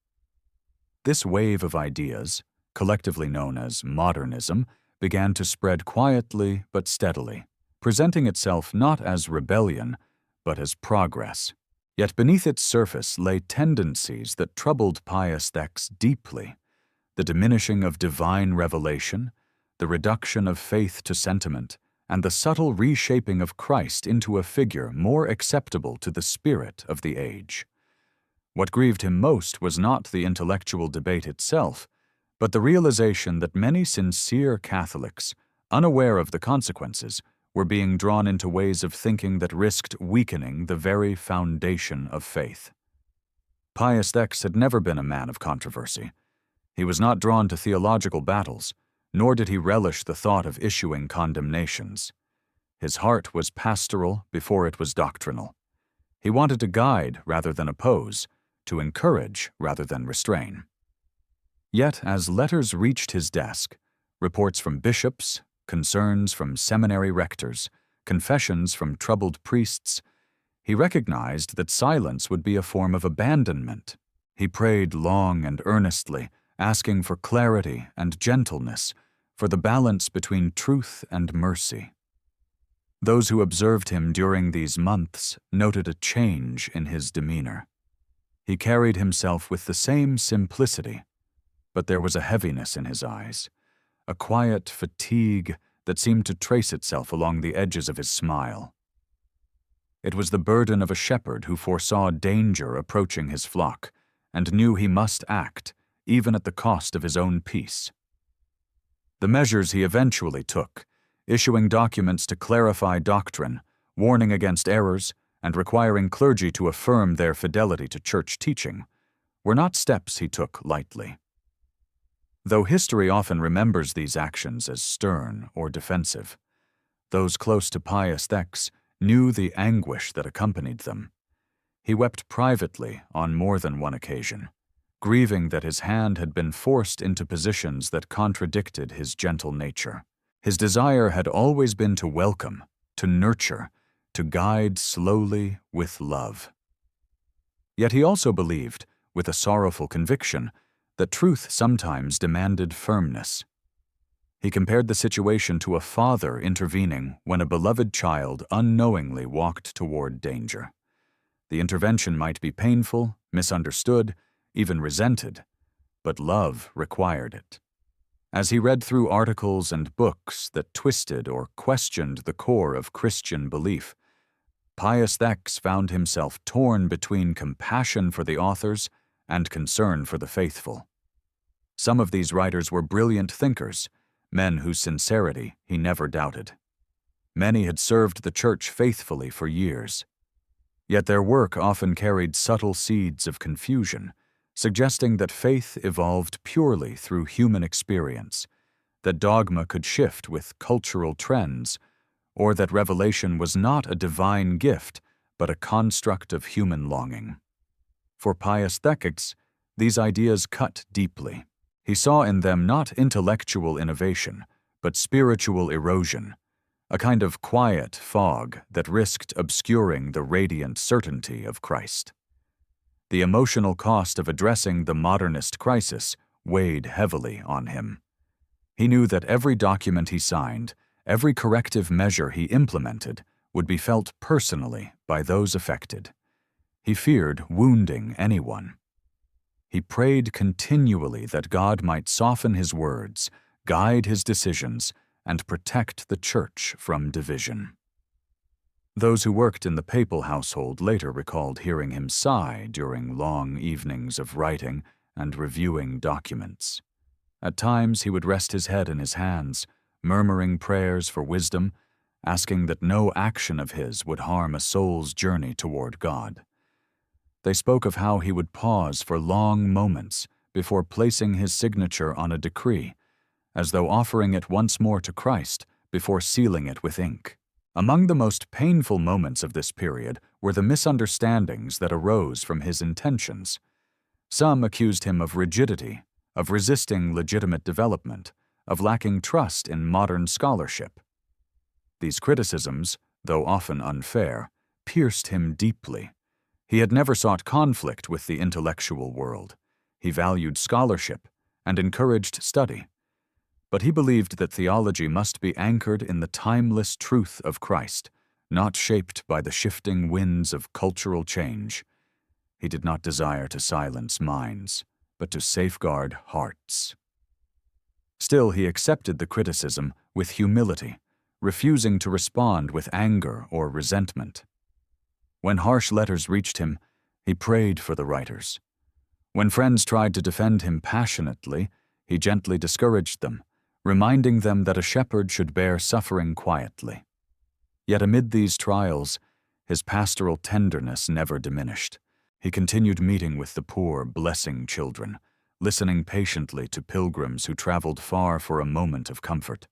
This wave of ideas, collectively known as modernism, began to spread quietly but steadily, presenting itself not as rebellion, but as progress. Yet beneath its surface lay tendencies that troubled Pius X deeply: the diminishing of divine revelation, the reduction of faith to sentiment, and the subtle reshaping of Christ into a figure more acceptable to the spirit of the age. What grieved him most was not the intellectual debate itself, but the realization that many sincere Catholics, unaware of the consequences, were being drawn into ways of thinking that risked weakening the very foundation of faith. Pius X had never been a man of controversy. He was not drawn to theological battles, nor did he relish the thought of issuing condemnations. His heart was pastoral before it was doctrinal. He wanted to guide rather than oppose, to encourage rather than restrain. Yet, as letters reached his desk, reports from bishops, concerns from seminary rectors, confessions from troubled priests, he recognized that silence would be a form of abandonment. He prayed long and earnestly, asking for clarity and gentleness, for the balance between truth and mercy. Those who observed him during these months noted a change in his demeanor. He carried himself with the same simplicity, but there was a heaviness in his eyes, a quiet fatigue that seemed to trace itself along the edges of his smile. It was the burden of a shepherd who foresaw danger approaching his flock and knew he must act, even at the cost of his own peace. The measures he eventually took, issuing documents to clarify doctrine, warning against errors, and requiring clergy to affirm their fidelity to church teaching, were not steps he took lightly. Though history often remembers these actions as stern or defensive, those close to Pius X knew the anguish that accompanied them. He wept privately on more than one occasion, grieving that his hand had been forced into positions that contradicted his gentle nature. His desire had always been to welcome, to nurture, to guide slowly with love. Yet he also believed, with a sorrowful conviction, that truth sometimes demanded firmness. He compared the situation to a father intervening when a beloved child unknowingly walked toward danger. The intervention might be painful, misunderstood, even resented, but love required it. As he read through articles and books that twisted or questioned the core of Christian belief, Pius X found himself torn between compassion for the authors and concern for the faithful. Some of these writers were brilliant thinkers, men whose sincerity he never doubted. Many had served the Church faithfully for years. Yet their work often carried subtle seeds of confusion, suggesting that faith evolved purely through human experience, that dogma could shift with cultural trends, or that revelation was not a divine gift, but a construct of human longing. For Pius X, these ideas cut deeply. He saw in them not intellectual innovation, but spiritual erosion, a kind of quiet fog that risked obscuring the radiant certainty of Christ. The emotional cost of addressing the modernist crisis weighed heavily on him. He knew that every document he signed, every corrective measure he implemented, would be felt personally by those affected. He feared wounding anyone. He prayed continually that God might soften his words, guide his decisions, and protect the Church from division. Those who worked in the papal household later recalled hearing him sigh during long evenings of writing and reviewing documents. At times he would rest his head in his hands, murmuring prayers for wisdom, asking that no action of his would harm a soul's journey toward God. They spoke of how he would pause for long moments before placing his signature on a decree, as though offering it once more to Christ before sealing it with ink. Among the most painful moments of this period were the misunderstandings that arose from his intentions. Some accused him of rigidity, of resisting legitimate development, of lacking trust in modern scholarship. These criticisms, though often unfair, pierced him deeply. He had never sought conflict with the intellectual world. He valued scholarship and encouraged study. But he believed that theology must be anchored in the timeless truth of Christ, not shaped by the shifting winds of cultural change. He did not desire to silence minds, but to safeguard hearts. Still, he accepted the criticism with humility, refusing to respond with anger or resentment. When harsh letters reached him, he prayed for the writers. When friends tried to defend him passionately, he gently discouraged them, reminding them that a shepherd should bear suffering quietly. Yet amid these trials, his pastoral tenderness never diminished. He continued meeting with the poor, blessing children, listening patiently to pilgrims who traveled far for a moment of comfort.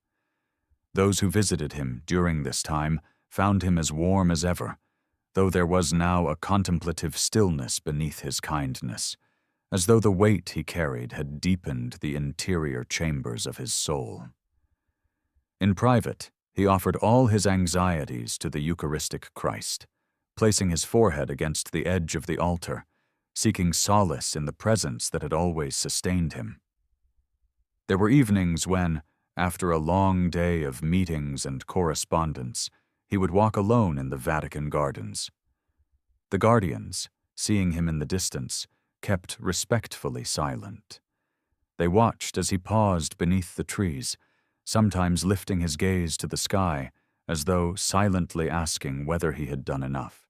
Those who visited him during this time found him as warm as ever, though there was now a contemplative stillness beneath his kindness, as though the weight he carried had deepened the interior chambers of his soul. In private, he offered all his anxieties to the Eucharistic Christ, placing his forehead against the edge of the altar, seeking solace in the presence that had always sustained him. There were evenings when, after a long day of meetings and correspondence, he would walk alone in the Vatican gardens. The guardians, seeing him in the distance, kept respectfully silent. They watched as he paused beneath the trees, sometimes lifting his gaze to the sky, as though silently asking whether he had done enough,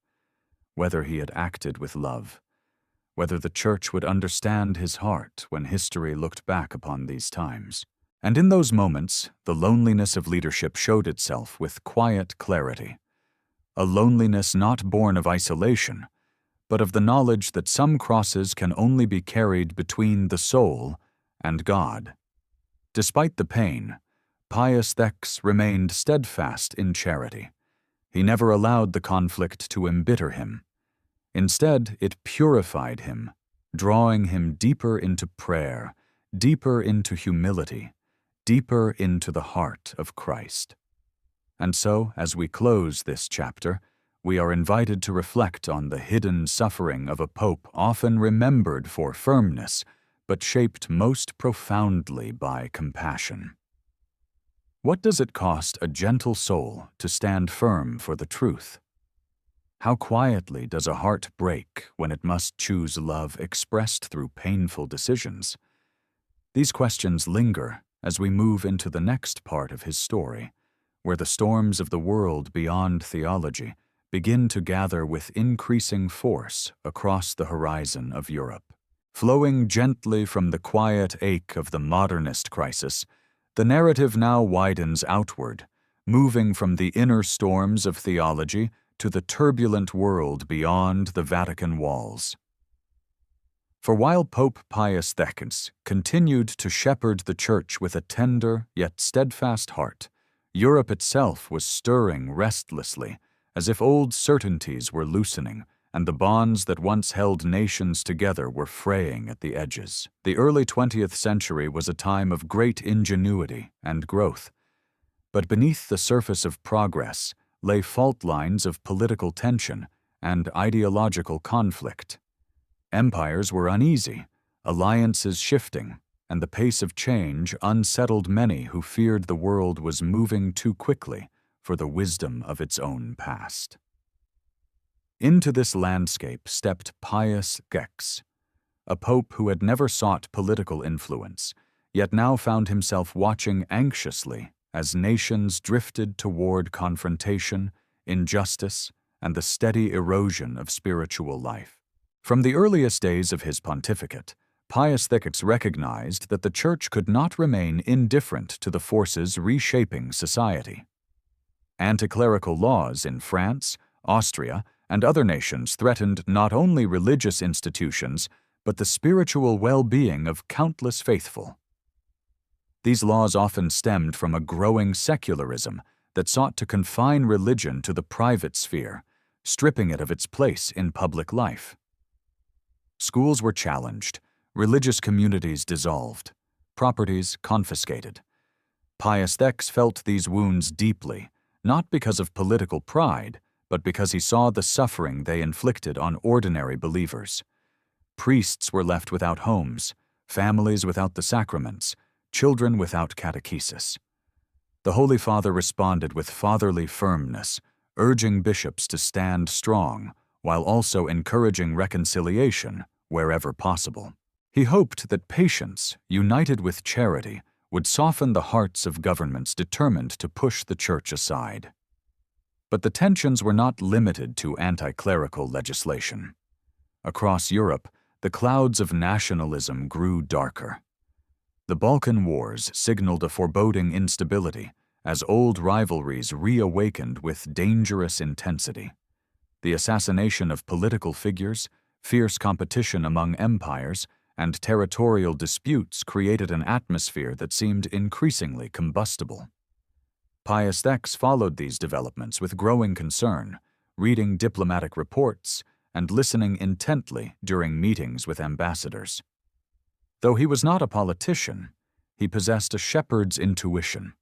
whether he had acted with love, whether the Church would understand his heart when history looked back upon these times. And in those moments, the loneliness of leadership showed itself with quiet clarity, a loneliness not born of isolation, but of the knowledge that some crosses can only be carried between the soul and God. Despite the pain, Pius X remained steadfast in charity. He never allowed the conflict to embitter him. Instead, it purified him, drawing him deeper into prayer, deeper into humility, deeper into the heart of Christ. And so, as we close this chapter, we are invited to reflect on the hidden suffering of a pope often remembered for firmness, but shaped most profoundly by compassion. What does it cost a gentle soul to stand firm for the truth? How quietly does a heart break when it must choose love expressed through painful decisions? These questions linger as we move into the next part of his story, where the storms of the world beyond theology begin to gather with increasing force across the horizon of Europe. Flowing gently from the quiet ache of the modernist crisis, the narrative now widens outward, moving from the inner storms of theology to the turbulent world beyond the Vatican walls. For while Pope Pius X continued to shepherd the Church with a tender yet steadfast heart, Europe itself was stirring restlessly, as if old certainties were loosening, and the bonds that once held nations together were fraying at the edges. The early 20th century was a time of great ingenuity and growth, but beneath the surface of progress lay fault lines of political tension and ideological conflict. Empires were uneasy, alliances shifting, and the pace of change unsettled many who feared the world was moving too quickly for the wisdom of its own past. Into this landscape stepped Pius X, a pope who had never sought political influence, yet now found himself watching anxiously as nations drifted toward confrontation, injustice, and the steady erosion of spiritual life. From the earliest days of his pontificate, Pius X recognized that the Church could not remain indifferent to the forces reshaping society. Anti-clerical laws in France, Austria, and other nations threatened not only religious institutions, but the spiritual well-being of countless faithful. These laws often stemmed from a growing secularism that sought to confine religion to the private sphere, stripping it of its place in public life. Schools were challenged, religious communities dissolved, properties confiscated. Pius X felt these wounds deeply, not because of political pride, but because he saw the suffering they inflicted on ordinary believers. Priests were left without homes, families without the sacraments, children without catechesis. The Holy Father responded with fatherly firmness, urging bishops to stand strong, while also encouraging reconciliation wherever possible. He hoped that patience, united with charity, would soften the hearts of governments determined to push the Church aside. But the tensions were not limited to anti-clerical legislation. Across Europe, the clouds of nationalism grew darker. The Balkan Wars signaled a foreboding instability as old rivalries reawakened with dangerous intensity. The assassination of political figures, fierce competition among empires, and territorial disputes created an atmosphere that seemed increasingly combustible. Pius X followed these developments with growing concern, reading diplomatic reports and listening intently during meetings with ambassadors. Though he was not a politician, he possessed a shepherd's intuition,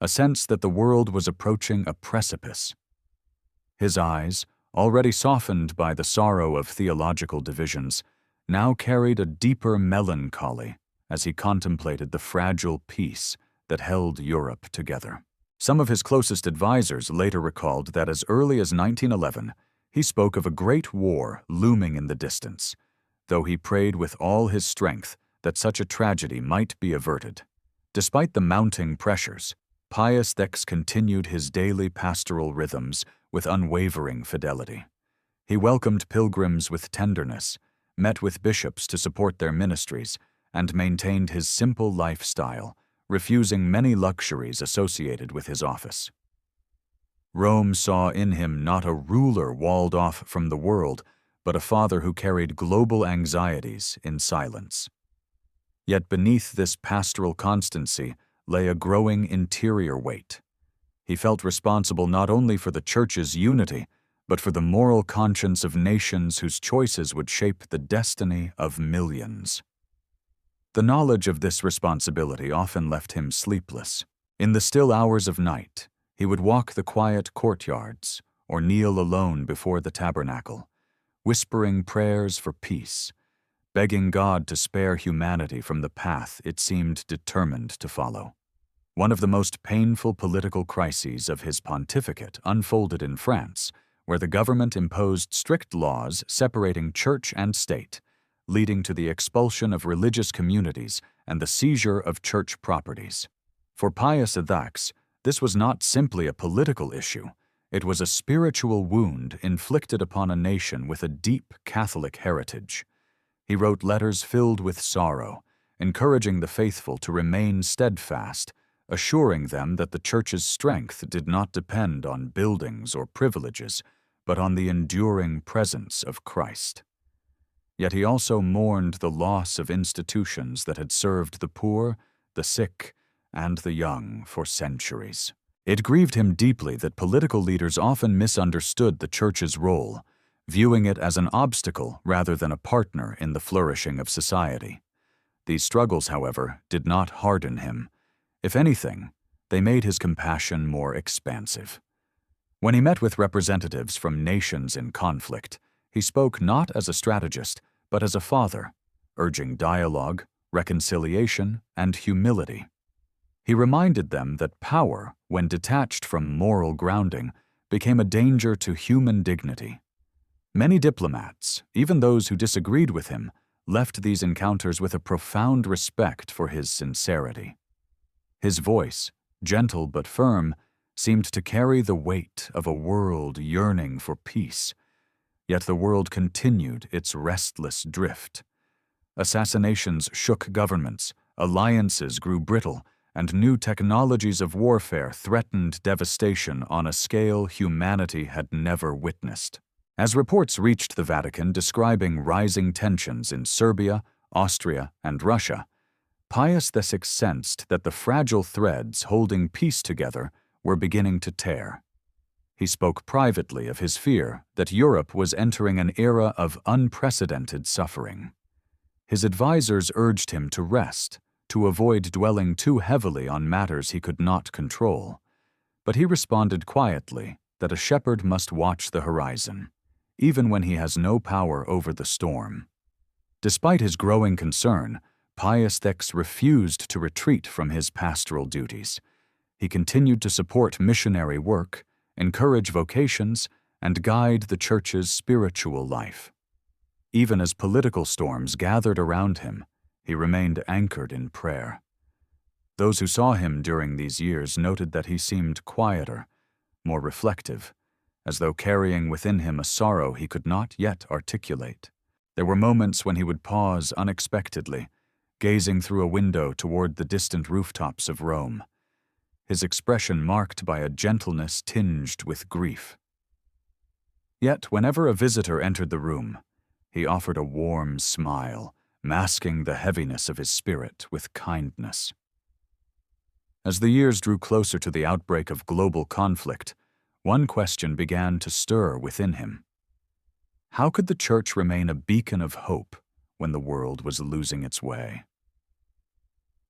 a sense that the world was approaching a precipice. His eyes, already softened by the sorrow of theological divisions, now carried a deeper melancholy as he contemplated the fragile peace that held Europe together. Some of his closest advisors later recalled that as early as 1911, he spoke of a great war looming in the distance, though he prayed with all his strength that such a tragedy might be averted. Despite the mounting pressures, Pius X continued his daily pastoral rhythms with unwavering fidelity. He welcomed pilgrims with tenderness, met with bishops to support their ministries, and maintained his simple lifestyle, refusing many luxuries associated with his office. Rome saw in him not a ruler walled off from the world, but a father who carried global anxieties in silence. Yet beneath this pastoral constancy lay a growing interior weight. He felt responsible not only for the Church's unity, but for the moral conscience of nations whose choices would shape the destiny of millions. The knowledge of this responsibility often left him sleepless. In the still hours of night, he would walk the quiet courtyards or kneel alone before the tabernacle, whispering prayers for peace, begging God to spare humanity from the path it seemed determined to follow. One of the most painful political crises of his pontificate unfolded in France, where the government imposed strict laws separating church and state, leading to the expulsion of religious communities and the seizure of church properties. For Pius X, this was not simply a political issue, it was a spiritual wound inflicted upon a nation with a deep Catholic heritage. He wrote letters filled with sorrow, encouraging the faithful to remain steadfast, assuring them that the Church's strength did not depend on buildings or privileges, but on the enduring presence of Christ. Yet he also mourned the loss of institutions that had served the poor, the sick, and the young for centuries. It grieved him deeply that political leaders often misunderstood the Church's role, viewing it as an obstacle rather than a partner in the flourishing of society. These struggles, however, did not harden him. If anything, they made his compassion more expansive. When he met with representatives from nations in conflict, he spoke not as a strategist, but as a father, urging dialogue, reconciliation, and humility. He reminded them that power, when detached from moral grounding, became a danger to human dignity. Many diplomats, even those who disagreed with him, left these encounters with a profound respect for his sincerity. His voice, gentle but firm, seemed to carry the weight of a world yearning for peace. Yet the world continued its restless drift. Assassinations shook governments, alliances grew brittle, and new technologies of warfare threatened devastation on a scale humanity had never witnessed. As reports reached the Vatican describing rising tensions in Serbia, Austria, and Russia, Pius X sensed that the fragile threads holding peace together were beginning to tear. He spoke privately of his fear that Europe was entering an era of unprecedented suffering. His advisors urged him to rest, to avoid dwelling too heavily on matters he could not control. But he responded quietly that a shepherd must watch the horizon, even when he has no power over the storm. Despite his growing concern, Pius X refused to retreat from his pastoral duties. He continued to support missionary work, encourage vocations, and guide the Church's spiritual life. Even as political storms gathered around him, he remained anchored in prayer. Those who saw him during these years noted that he seemed quieter, more reflective, as though carrying within him a sorrow he could not yet articulate. There were moments when he would pause unexpectedly, gazing through a window toward the distant rooftops of Rome, his expression marked by a gentleness tinged with grief. Yet whenever a visitor entered the room, he offered a warm smile, masking the heaviness of his spirit with kindness. As the years drew closer to the outbreak of global conflict, one question began to stir within him. How could the Church remain a beacon of hope when the world was losing its way?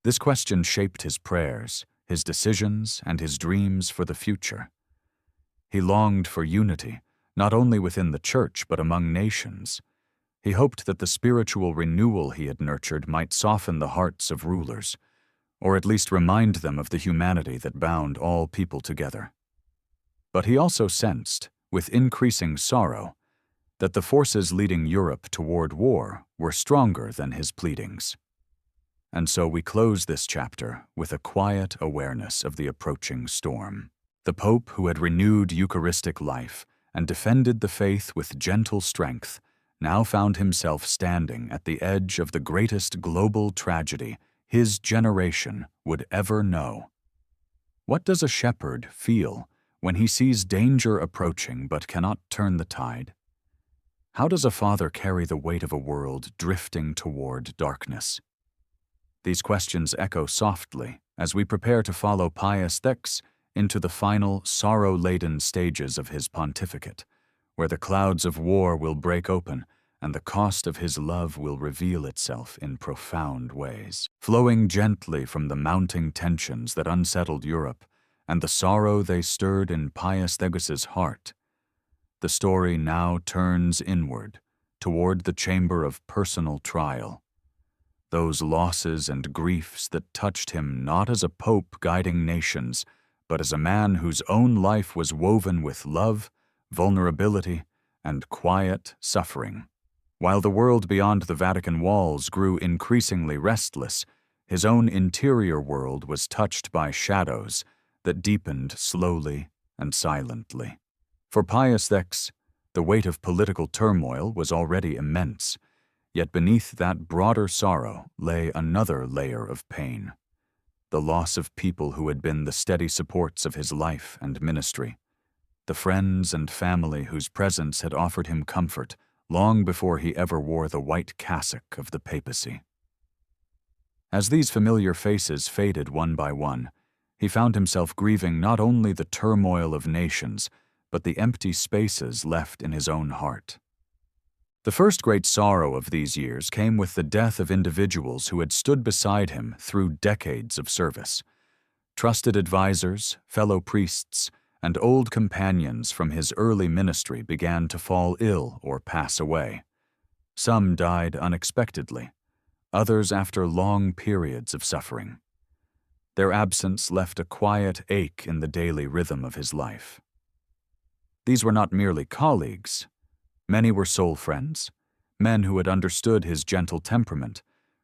This question shaped his prayers, his decisions, and his dreams for the future. He longed for unity, not only within the Church but among nations. He hoped that the spiritual renewal he had nurtured might soften the hearts of rulers, or at least remind them of the humanity that bound all people together. But he also sensed, with increasing sorrow, that the forces leading Europe toward war were stronger than his pleadings. And so we close this chapter with a quiet awareness of the approaching storm. The Pope, who had renewed Eucharistic life and defended the faith with gentle strength, now found himself standing at the edge of the greatest global tragedy his generation would ever know. What does a shepherd feel when he sees danger approaching but cannot turn the tide? How does a father carry the weight of a world drifting toward darkness? These questions echo softly as we prepare to follow Pius X into the final sorrow-laden stages of his pontificate, where the clouds of war will break open and the cost of his love will reveal itself in profound ways. Flowing gently from the mounting tensions that unsettled Europe and the sorrow they stirred in Pius X's heart, the story now turns inward, toward the chamber of personal trial. Those losses and griefs that touched him not as a pope guiding nations, but as a man whose own life was woven with love, vulnerability, and quiet suffering. While the world beyond the Vatican walls grew increasingly restless, his own interior world was touched by shadows that deepened slowly and silently. For Pius X, the weight of political turmoil was already immense, yet beneath that broader sorrow lay another layer of pain. The loss of people who had been the steady supports of his life and ministry, the friends and family whose presence had offered him comfort long before he ever wore the white cassock of the papacy. As these familiar faces faded one by one, he found himself grieving not only the turmoil of nations, but the empty spaces left in his own heart. The first great sorrow of these years came with the death of individuals who had stood beside him through decades of service. Trusted advisors, fellow priests, and old companions from his early ministry began to fall ill or pass away. Some died unexpectedly, others after long periods of suffering. Their absence left a quiet ache in the daily rhythm of his life. These were not merely colleagues. Many were soul friends, men who had understood his gentle temperament,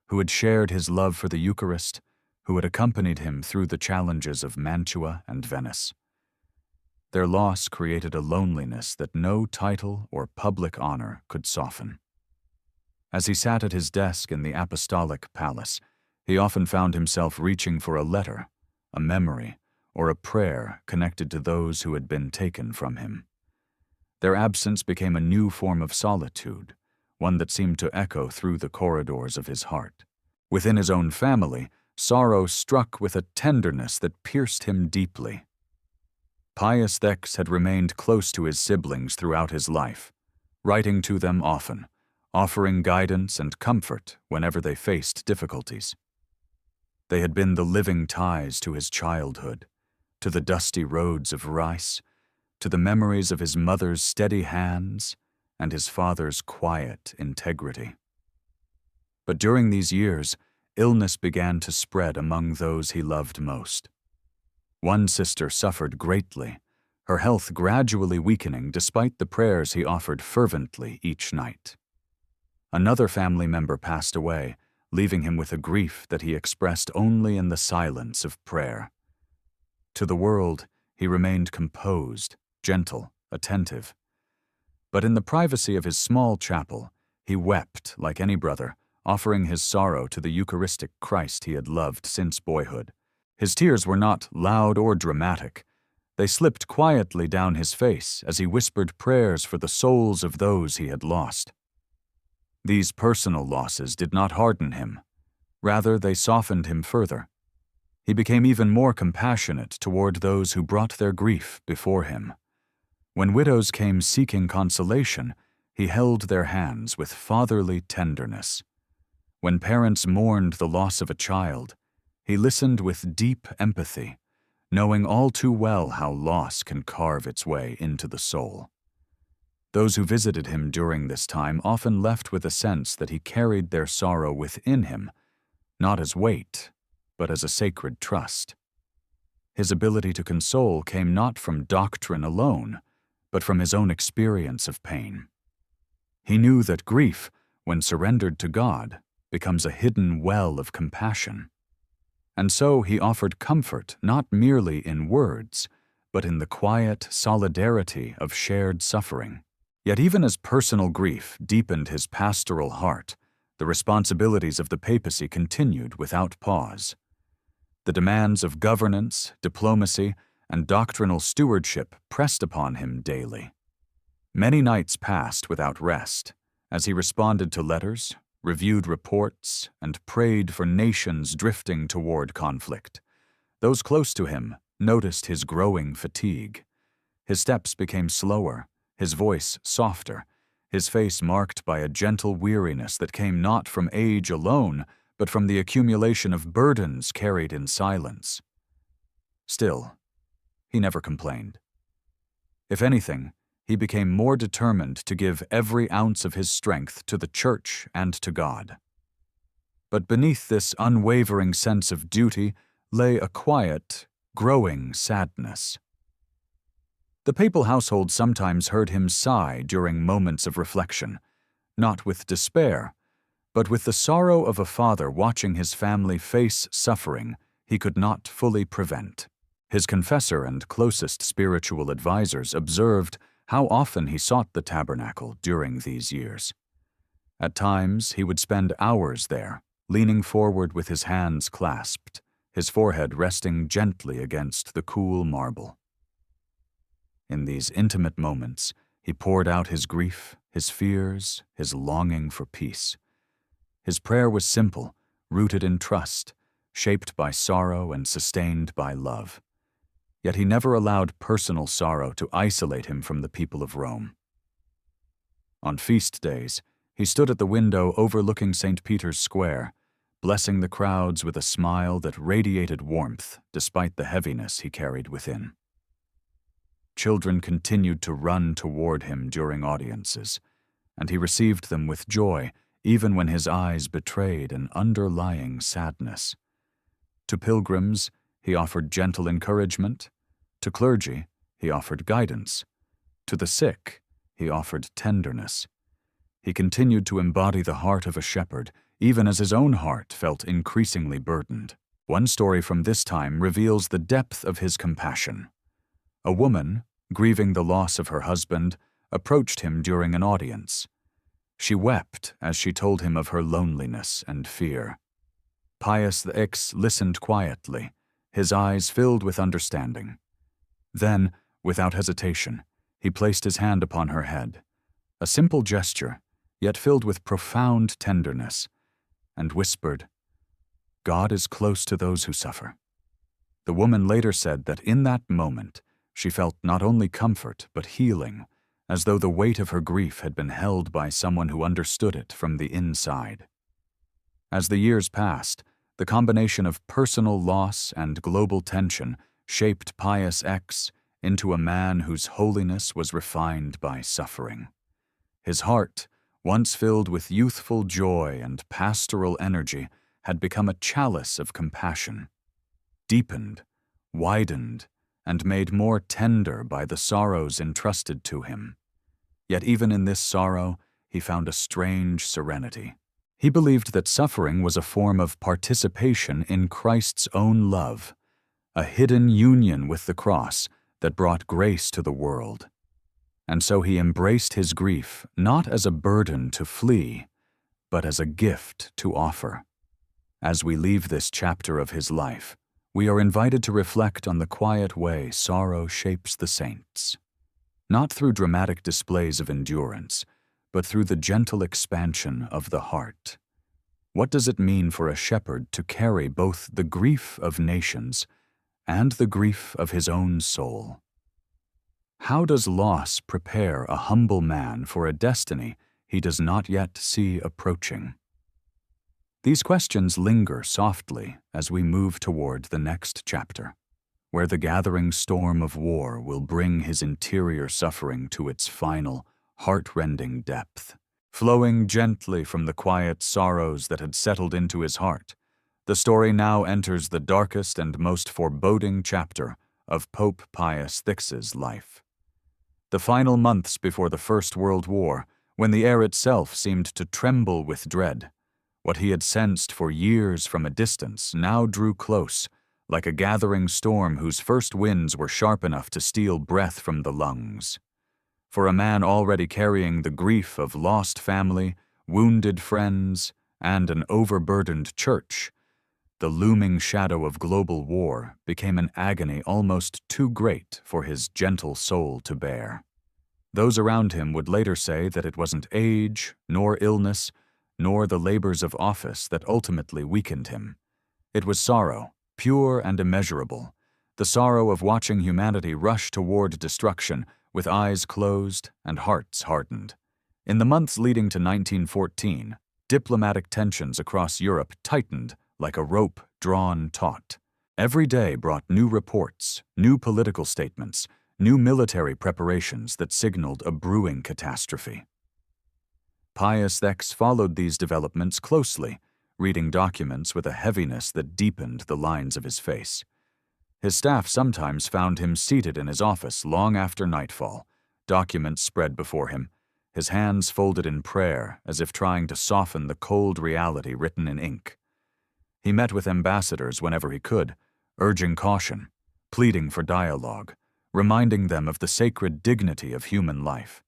who had shared his love for the Eucharist, who had accompanied him through the challenges of Mantua and Venice. Their loss created a loneliness that no title or public honor could soften. As he sat at his desk in the apostolic palace, he often found himself reaching for a letter, a memory, or a prayer connected to those who had been taken from him. Their absence became a new form of solitude, one that seemed to echo through the corridors of his heart. Within his own family, sorrow struck with a tenderness that pierced him deeply. Pius X had remained close to his siblings throughout his life, writing to them often, offering guidance and comfort whenever they faced difficulties. They had been the living ties to his childhood, to the dusty roads of Rice, to the memories of his mother's steady hands and his father's quiet integrity. But during these years, illness began to spread among those he loved most. One sister suffered greatly, her health gradually weakening despite the prayers he offered fervently each night. Another family member passed away, leaving him with a grief that he expressed only in the silence of prayer. To the world, he remained composed, gentle, attentive. But in the privacy of his small chapel, he wept like any brother, offering his sorrow to the Eucharistic Christ he had loved since boyhood. His tears were not loud or dramatic. They slipped quietly down his face as he whispered prayers for the souls of those he had lost. These personal losses did not harden him. Rather, they softened him further. He became even more compassionate toward those who brought their grief before him. When widows came seeking consolation, he held their hands with fatherly tenderness. When parents mourned the loss of a child, he listened with deep empathy, knowing all too well how loss can carve its way into the soul. Those who visited him during this time often left with a sense that he carried their sorrow within him, not as weight, but as a sacred trust. His ability to console came not from doctrine alone, but from his own experience of pain. He knew that grief, when surrendered to God, becomes a hidden well of compassion. And so he offered comfort not merely in words, but in the quiet solidarity of shared suffering. Yet even as personal grief deepened his pastoral heart, the responsibilities of the papacy continued without pause. The demands of governance, diplomacy, and doctrinal stewardship pressed upon him daily. Many nights passed without rest, as he responded to letters, reviewed reports, and prayed for nations drifting toward conflict. Those close to him noticed his growing fatigue. His steps became slower, his voice softer, his face marked by a gentle weariness that came not from age alone, but from the accumulation of burdens carried in silence. Still, he never complained. If anything, he became more determined to give every ounce of his strength to the Church and to God. But beneath this unwavering sense of duty lay a quiet, growing sadness. The papal household sometimes heard him sigh during moments of reflection, not with despair, but with the sorrow of a father watching his family face suffering he could not fully prevent. His confessor and closest spiritual advisers observed how often he sought the tabernacle during these years. At times, he would spend hours there, leaning forward with his hands clasped, his forehead resting gently against the cool marble. In these intimate moments, he poured out his grief, his fears, his longing for peace. His prayer was simple, rooted in trust, shaped by sorrow and sustained by love. Yet he never allowed personal sorrow to isolate him from the people of Rome. On feast days, he stood at the window overlooking St. Peter's Square, blessing the crowds with a smile that radiated warmth despite the heaviness he carried within. Children continued to run toward him during audiences, and he received them with joy even when his eyes betrayed an underlying sadness. To pilgrims, he offered gentle encouragement. To clergy, he offered guidance. To the sick, he offered tenderness. He continued to embody the heart of a shepherd, even as his own heart felt increasingly burdened. One story from this time reveals the depth of his compassion. A woman, grieving the loss of her husband, approached him during an audience. She wept as she told him of her loneliness and fear. Pius X listened quietly, his eyes filled with understanding. Then, without hesitation, he placed his hand upon her head, a simple gesture, yet filled with profound tenderness, and whispered, "God is close to those who suffer." The woman later said that in that moment, she felt not only comfort but healing, as though the weight of her grief had been held by someone who understood it from the inside. As the years passed, the combination of personal loss and global tension shaped Pius X into a man whose holiness was refined by suffering. His heart, once filled with youthful joy and pastoral energy, had become a chalice of compassion, deepened, widened, and made more tender by the sorrows entrusted to him. Yet even in this sorrow, he found a strange serenity. He believed that suffering was a form of participation in Christ's own love, a hidden union with the cross that brought grace to the world. And so he embraced his grief not as a burden to flee, but as a gift to offer. As we leave this chapter of his life, we are invited to reflect on the quiet way sorrow shapes the saints. Not through dramatic displays of endurance, but through the gentle expansion of the heart. What does it mean for a shepherd to carry both the grief of nations and the grief of his own soul? How does loss prepare a humble man for a destiny he does not yet see approaching? These questions linger softly as we move toward the next chapter, where the gathering storm of war will bring his interior suffering to its final, heart-rending depth. Flowing gently from the quiet sorrows that had settled into his heart, The story now enters the darkest and most foreboding chapter of Pope Pius X's life. The final months before the First World War, when the air itself seemed to tremble with dread, what he had sensed for years from a distance now drew close, like a gathering storm whose first winds were sharp enough to steal breath from the lungs. For a man already carrying the grief of lost family, wounded friends, and an overburdened church, the looming shadow of global war became an agony almost too great for his gentle soul to bear. Those around him would later say that it wasn't age, nor illness, nor the labors of office that ultimately weakened him. It was sorrow, pure and immeasurable, the sorrow of watching humanity rush toward destruction with eyes closed and hearts hardened. In the months leading to 1914, diplomatic tensions across Europe tightened like a rope drawn taut. Every day brought new reports, new political statements, new military preparations that signaled a brewing catastrophe. Pius X followed these developments closely, reading documents with a heaviness that deepened the lines of his face. His staff sometimes found him seated in his office long after nightfall, documents spread before him, his hands folded in prayer as if trying to soften the cold reality written in ink. He met with ambassadors whenever he could, urging caution, pleading for dialogue, reminding them of the sacred dignity of human life.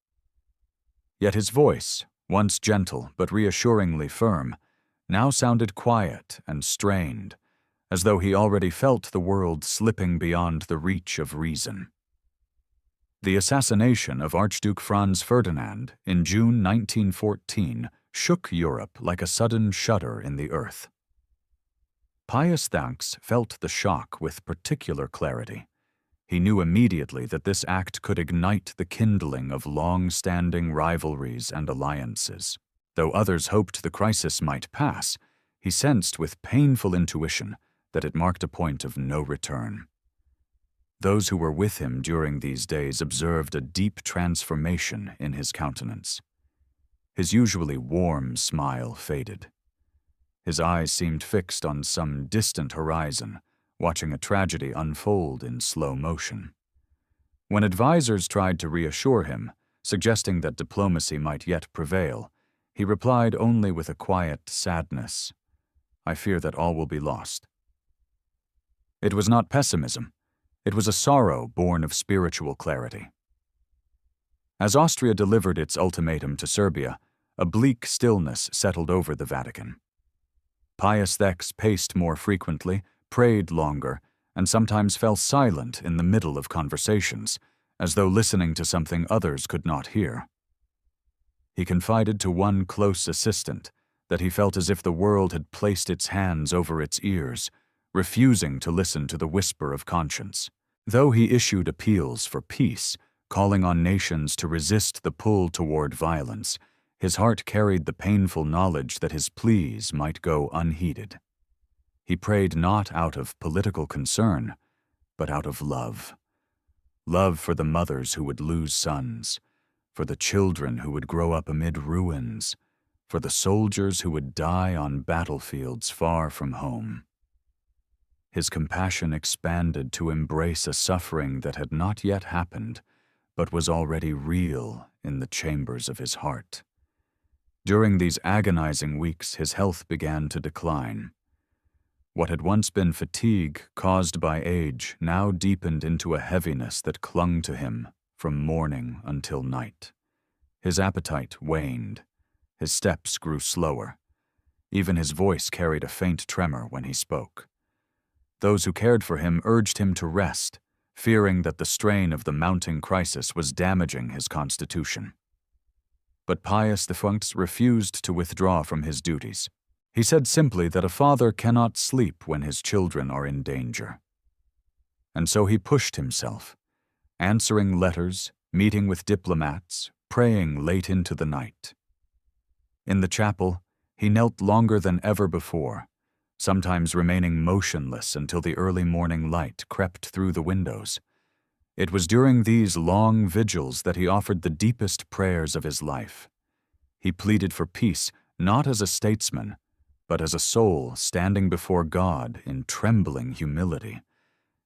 Yet his voice, once gentle but reassuringly firm, now sounded quiet and strained, as though he already felt the world slipping beyond the reach of reason. The assassination of Archduke Franz Ferdinand in June 1914 shook Europe like a sudden shudder in the earth. Pius X felt the shock with particular clarity. He knew immediately that this act could ignite the kindling of long-standing rivalries and alliances. Though others hoped the crisis might pass, he sensed with painful intuition that it marked a point of no return. Those who were with him during these days observed a deep transformation in his countenance. His usually warm smile faded. His eyes seemed fixed on some distant horizon, watching a tragedy unfold in slow motion. When advisors tried to reassure him, suggesting that diplomacy might yet prevail, he replied only with a quiet sadness, "I fear that all will be lost." It was not pessimism. It was a sorrow born of spiritual clarity. As Austria delivered its ultimatum to Serbia, a bleak stillness settled over the Vatican. Pius X paced more frequently, prayed longer, and sometimes fell silent in the middle of conversations, as though listening to something others could not hear. He confided to one close assistant that he felt as if the world had placed its hands over its ears, refusing to listen to the whisper of conscience. Though he issued appeals for peace, calling on nations to resist the pull toward violence, his heart carried the painful knowledge that his pleas might go unheeded. He prayed not out of political concern, but out of love. Love for the mothers who would lose sons, for the children who would grow up amid ruins, for the soldiers who would die on battlefields far from home. His compassion expanded to embrace a suffering that had not yet happened, but was already real in the chambers of his heart. During these agonizing weeks, his health began to decline. What had once been fatigue caused by age now deepened into a heaviness that clung to him from morning until night. His appetite waned. His steps grew slower. Even his voice carried a faint tremor when he spoke. Those who cared for him urged him to rest, fearing that the strain of the mounting crisis was damaging his constitution. But Pius X refused to withdraw from his duties. He said simply that a father cannot sleep when his children are in danger. And so he pushed himself, answering letters, meeting with diplomats, praying late into the night. In the chapel, he knelt longer than ever before, sometimes remaining motionless until the early morning light crept through the windows. It was during these long vigils that he offered the deepest prayers of his life. He pleaded for peace not as a statesman, but as a soul standing before God in trembling humility.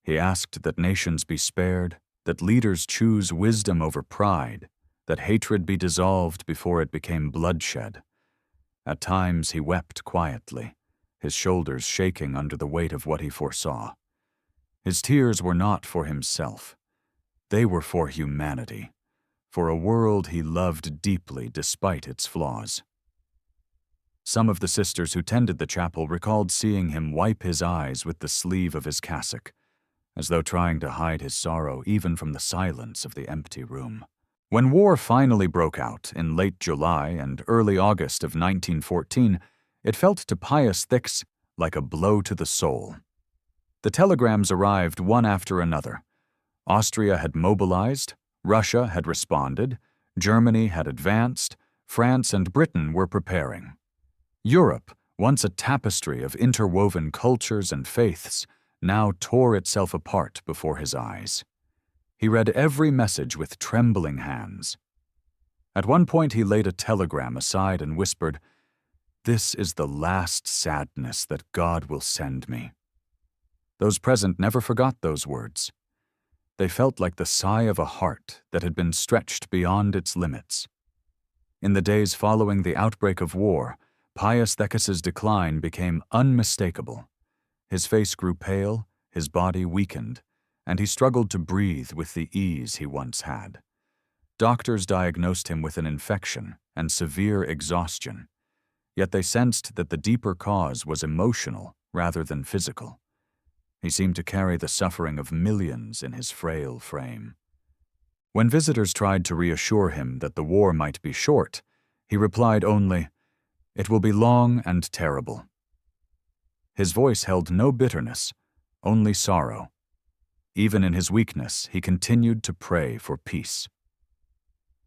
He asked that nations be spared, that leaders choose wisdom over pride, that hatred be dissolved before it became bloodshed. At times he wept quietly, his shoulders shaking under the weight of what he foresaw. His tears were not for himself. They were for humanity, for a world he loved deeply despite its flaws. Some of the sisters who tended the chapel recalled seeing him wipe his eyes with the sleeve of his cassock, as though trying to hide his sorrow even from the silence of the empty room. When war finally broke out in late July and early August of 1914, it felt to Pius X like a blow to the soul. The telegrams arrived one after another. Austria had mobilized, Russia had responded, Germany had advanced, France and Britain were preparing. Europe, once a tapestry of interwoven cultures and faiths, now tore itself apart before his eyes. He read every message with trembling hands. At one point he laid a telegram aside and whispered, "This is the last sadness that God will send me." Those present never forgot those words. They felt like the sigh of a heart that had been stretched beyond its limits. In the days following the outbreak of war, Pius X's decline became unmistakable. His face grew pale, his body weakened, and he struggled to breathe with the ease he once had. Doctors diagnosed him with an infection and severe exhaustion, yet they sensed that the deeper cause was emotional rather than physical. He seemed to carry the suffering of millions in his frail frame. When visitors tried to reassure him that the war might be short, he replied only, "It will be long and terrible." His voice held no bitterness, only sorrow. Even in his weakness, he continued to pray for peace.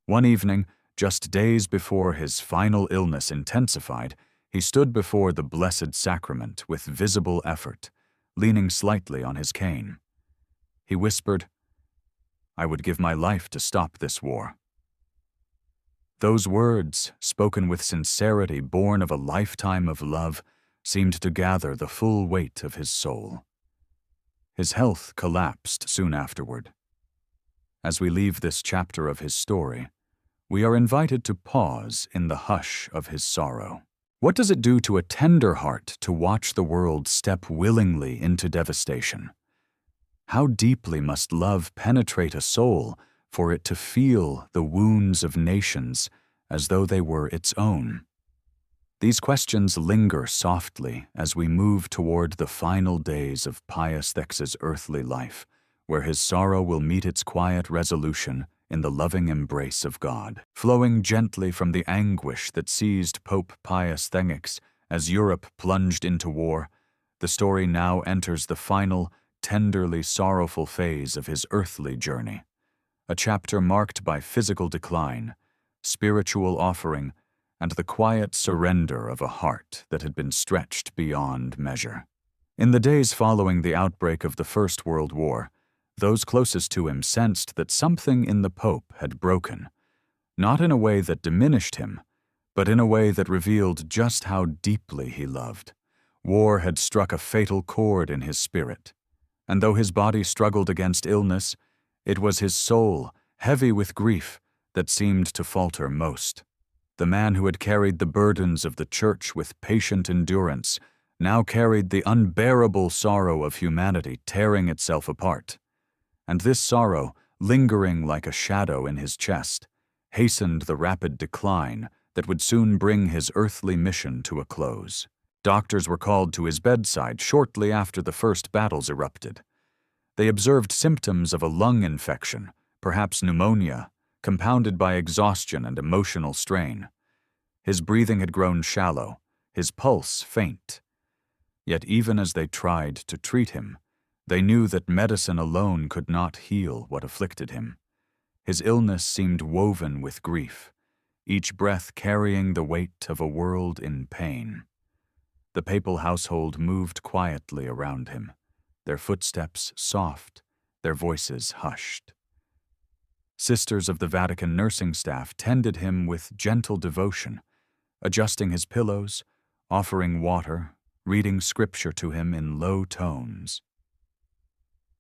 One evening, just days before his final illness intensified, he stood before the Blessed Sacrament with visible effort, leaning slightly on his cane. He whispered, "I would give my life to stop this war." Those words, spoken with sincerity born of a lifetime of love, seemed to gather the full weight of his soul. His health collapsed soon afterward. As we leave this chapter of his story, we are invited to pause in the hush of his sorrow. What does it do to a tender heart to watch the world step willingly into devastation? How deeply must love penetrate a soul for it to feel the wounds of nations as though they were its own? These questions linger softly as we move toward the final days of Pius X's earthly life, where his sorrow will meet its quiet resolution in the loving embrace of God. Flowing gently from the anguish that seized Pope Pius X as Europe plunged into war, the story now enters the final, tenderly sorrowful phase of his earthly journey, a chapter marked by physical decline, spiritual offering, and the quiet surrender of a heart that had been stretched beyond measure. In the days following the outbreak of the First World War, those closest to him sensed that something in the Pope had broken, not in a way that diminished him, but in a way that revealed just how deeply he loved. War had struck a fatal chord in his spirit, and though his body struggled against illness, it was his soul, heavy with grief, that seemed to falter most. The man who had carried the burdens of the Church with patient endurance now carried the unbearable sorrow of humanity tearing itself apart. And this sorrow, lingering like a shadow in his chest, hastened the rapid decline that would soon bring his earthly mission to a close. Doctors were called to his bedside shortly after the first battles erupted. They observed symptoms of a lung infection, perhaps pneumonia, compounded by exhaustion and emotional strain. His breathing had grown shallow, his pulse faint. Yet even as they tried to treat him, they knew that medicine alone could not heal what afflicted him. His illness seemed woven with grief, each breath carrying the weight of a world in pain. The papal household moved quietly around him, their footsteps soft, their voices hushed. Sisters of the Vatican nursing staff tended him with gentle devotion, adjusting his pillows, offering water, reading scripture to him in low tones.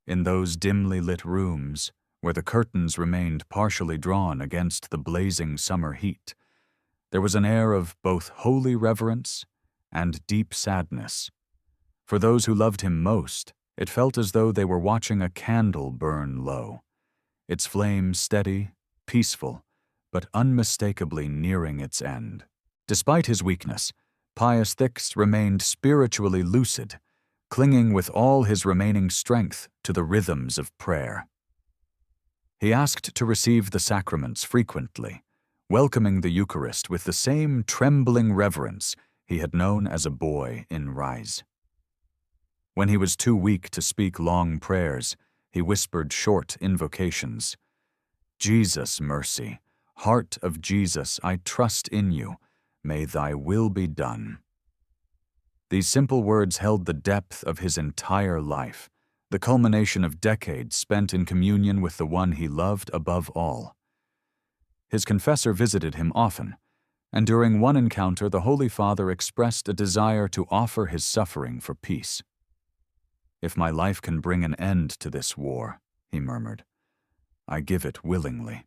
In those dimly lit rooms, where the curtains remained partially drawn against the blazing summer heat, there was an air of both holy reverence and deep sadness. For those who loved him most, it felt as though they were watching a candle burn low, its flame steady, peaceful, but unmistakably nearing its end. Despite his weakness, Pius X remained spiritually lucid, clinging with all his remaining strength to the rhythms of prayer. He asked to receive the sacraments frequently, welcoming the Eucharist with the same trembling reverence he had known as a boy in Rise. When he was too weak to speak long prayers, he whispered short invocations. Jesus, mercy, heart of Jesus, I trust in you. May thy will be done. These simple words held the depth of his entire life, the culmination of decades spent in communion with the one he loved above all. His confessor visited him often, and during one encounter the Holy Father expressed a desire to offer his suffering for peace. If my life can bring an end to this war, he murmured, I give it willingly.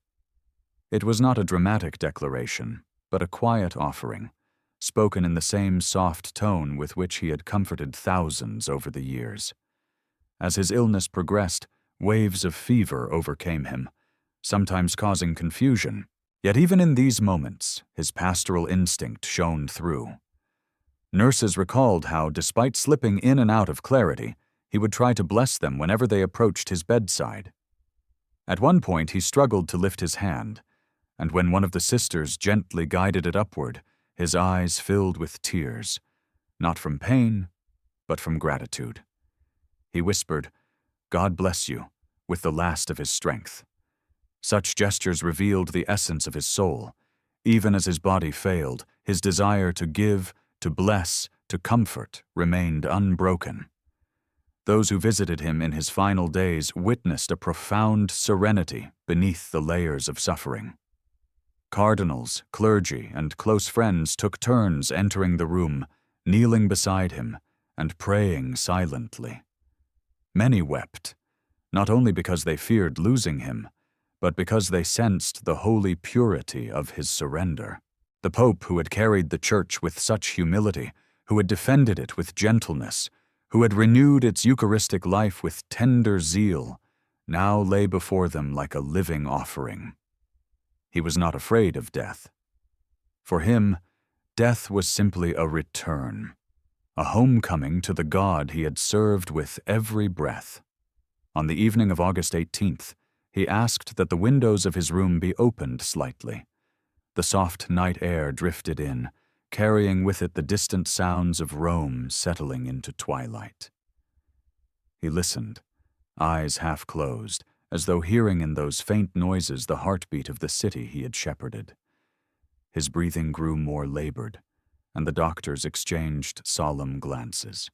It was not a dramatic declaration, but a quiet offering, spoken in the same soft tone with which he had comforted thousands over the years. As his illness progressed, waves of fever overcame him, sometimes causing confusion. Yet even in these moments, his pastoral instinct shone through. Nurses recalled how, despite slipping in and out of clarity, he would try to bless them whenever they approached his bedside. At one point, he struggled to lift his hand, and when one of the sisters gently guided it upward, his eyes filled with tears, not from pain, but from gratitude. He whispered, God bless you, with the last of his strength. Such gestures revealed the essence of his soul. Even as his body failed, his desire to give, to bless, to comfort remained unbroken. Those who visited him in his final days witnessed a profound serenity beneath the layers of suffering. Cardinals, clergy, and close friends took turns entering the room, kneeling beside him, and praying silently. Many wept, not only because they feared losing him, but because they sensed the holy purity of his surrender. The Pope, who had carried the Church with such humility, who had defended it with gentleness, who had renewed its Eucharistic life with tender zeal, now lay before them like a living offering. He was not afraid of death. For him, death was simply a return, a homecoming to the God he had served with every breath. On the evening of August 18th, he asked that the windows of his room be opened slightly. The soft night air drifted in, carrying with it the distant sounds of Rome settling into twilight. He listened, eyes half closed, as though hearing in those faint noises the heartbeat of the city he had shepherded. His breathing grew more labored, and the doctors exchanged solemn glances.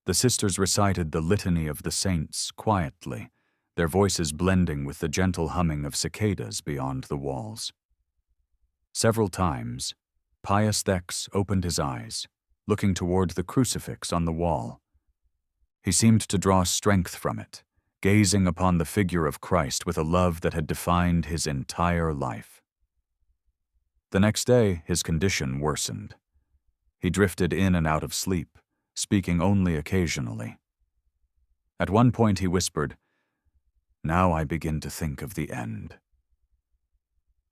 The sisters recited the litany of the saints quietly, their voices blending with the gentle humming of cicadas beyond the walls. Several times, Pius X opened his eyes, looking toward the crucifix on the wall. He seemed to draw strength from it, gazing upon the figure of Christ with a love that had defined his entire life. The next day, his condition worsened. He drifted in and out of sleep, speaking only occasionally. At one point he whispered, "Now I begin to think of the end."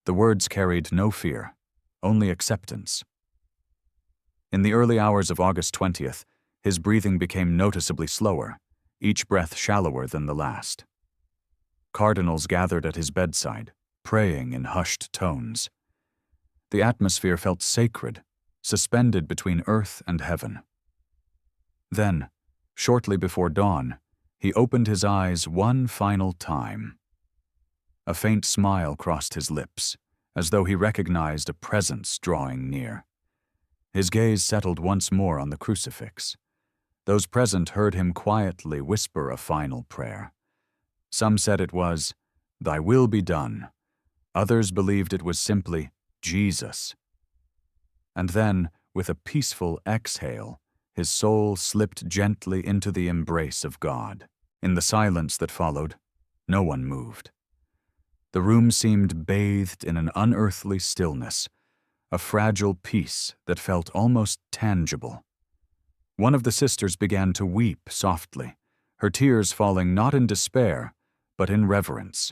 The words carried no fear, only acceptance. In the early hours of August 20th, his breathing became noticeably slower, each breath shallower than the last. Cardinals gathered at his bedside, praying in hushed tones. The atmosphere felt sacred, suspended between earth and heaven. Then, shortly before dawn, he opened his eyes one final time. A faint smile crossed his lips, as though he recognized a presence drawing near. His gaze settled once more on the crucifix. Those present heard him quietly whisper a final prayer. Some said it was, "Thy will be done." Others believed it was simply, "Jesus." And then, with a peaceful exhale, his soul slipped gently into the embrace of God. In the silence that followed, no one moved. The room seemed bathed in an unearthly stillness, a fragile peace that felt almost tangible. One of the sisters began to weep softly, her tears falling not in despair, but in reverence.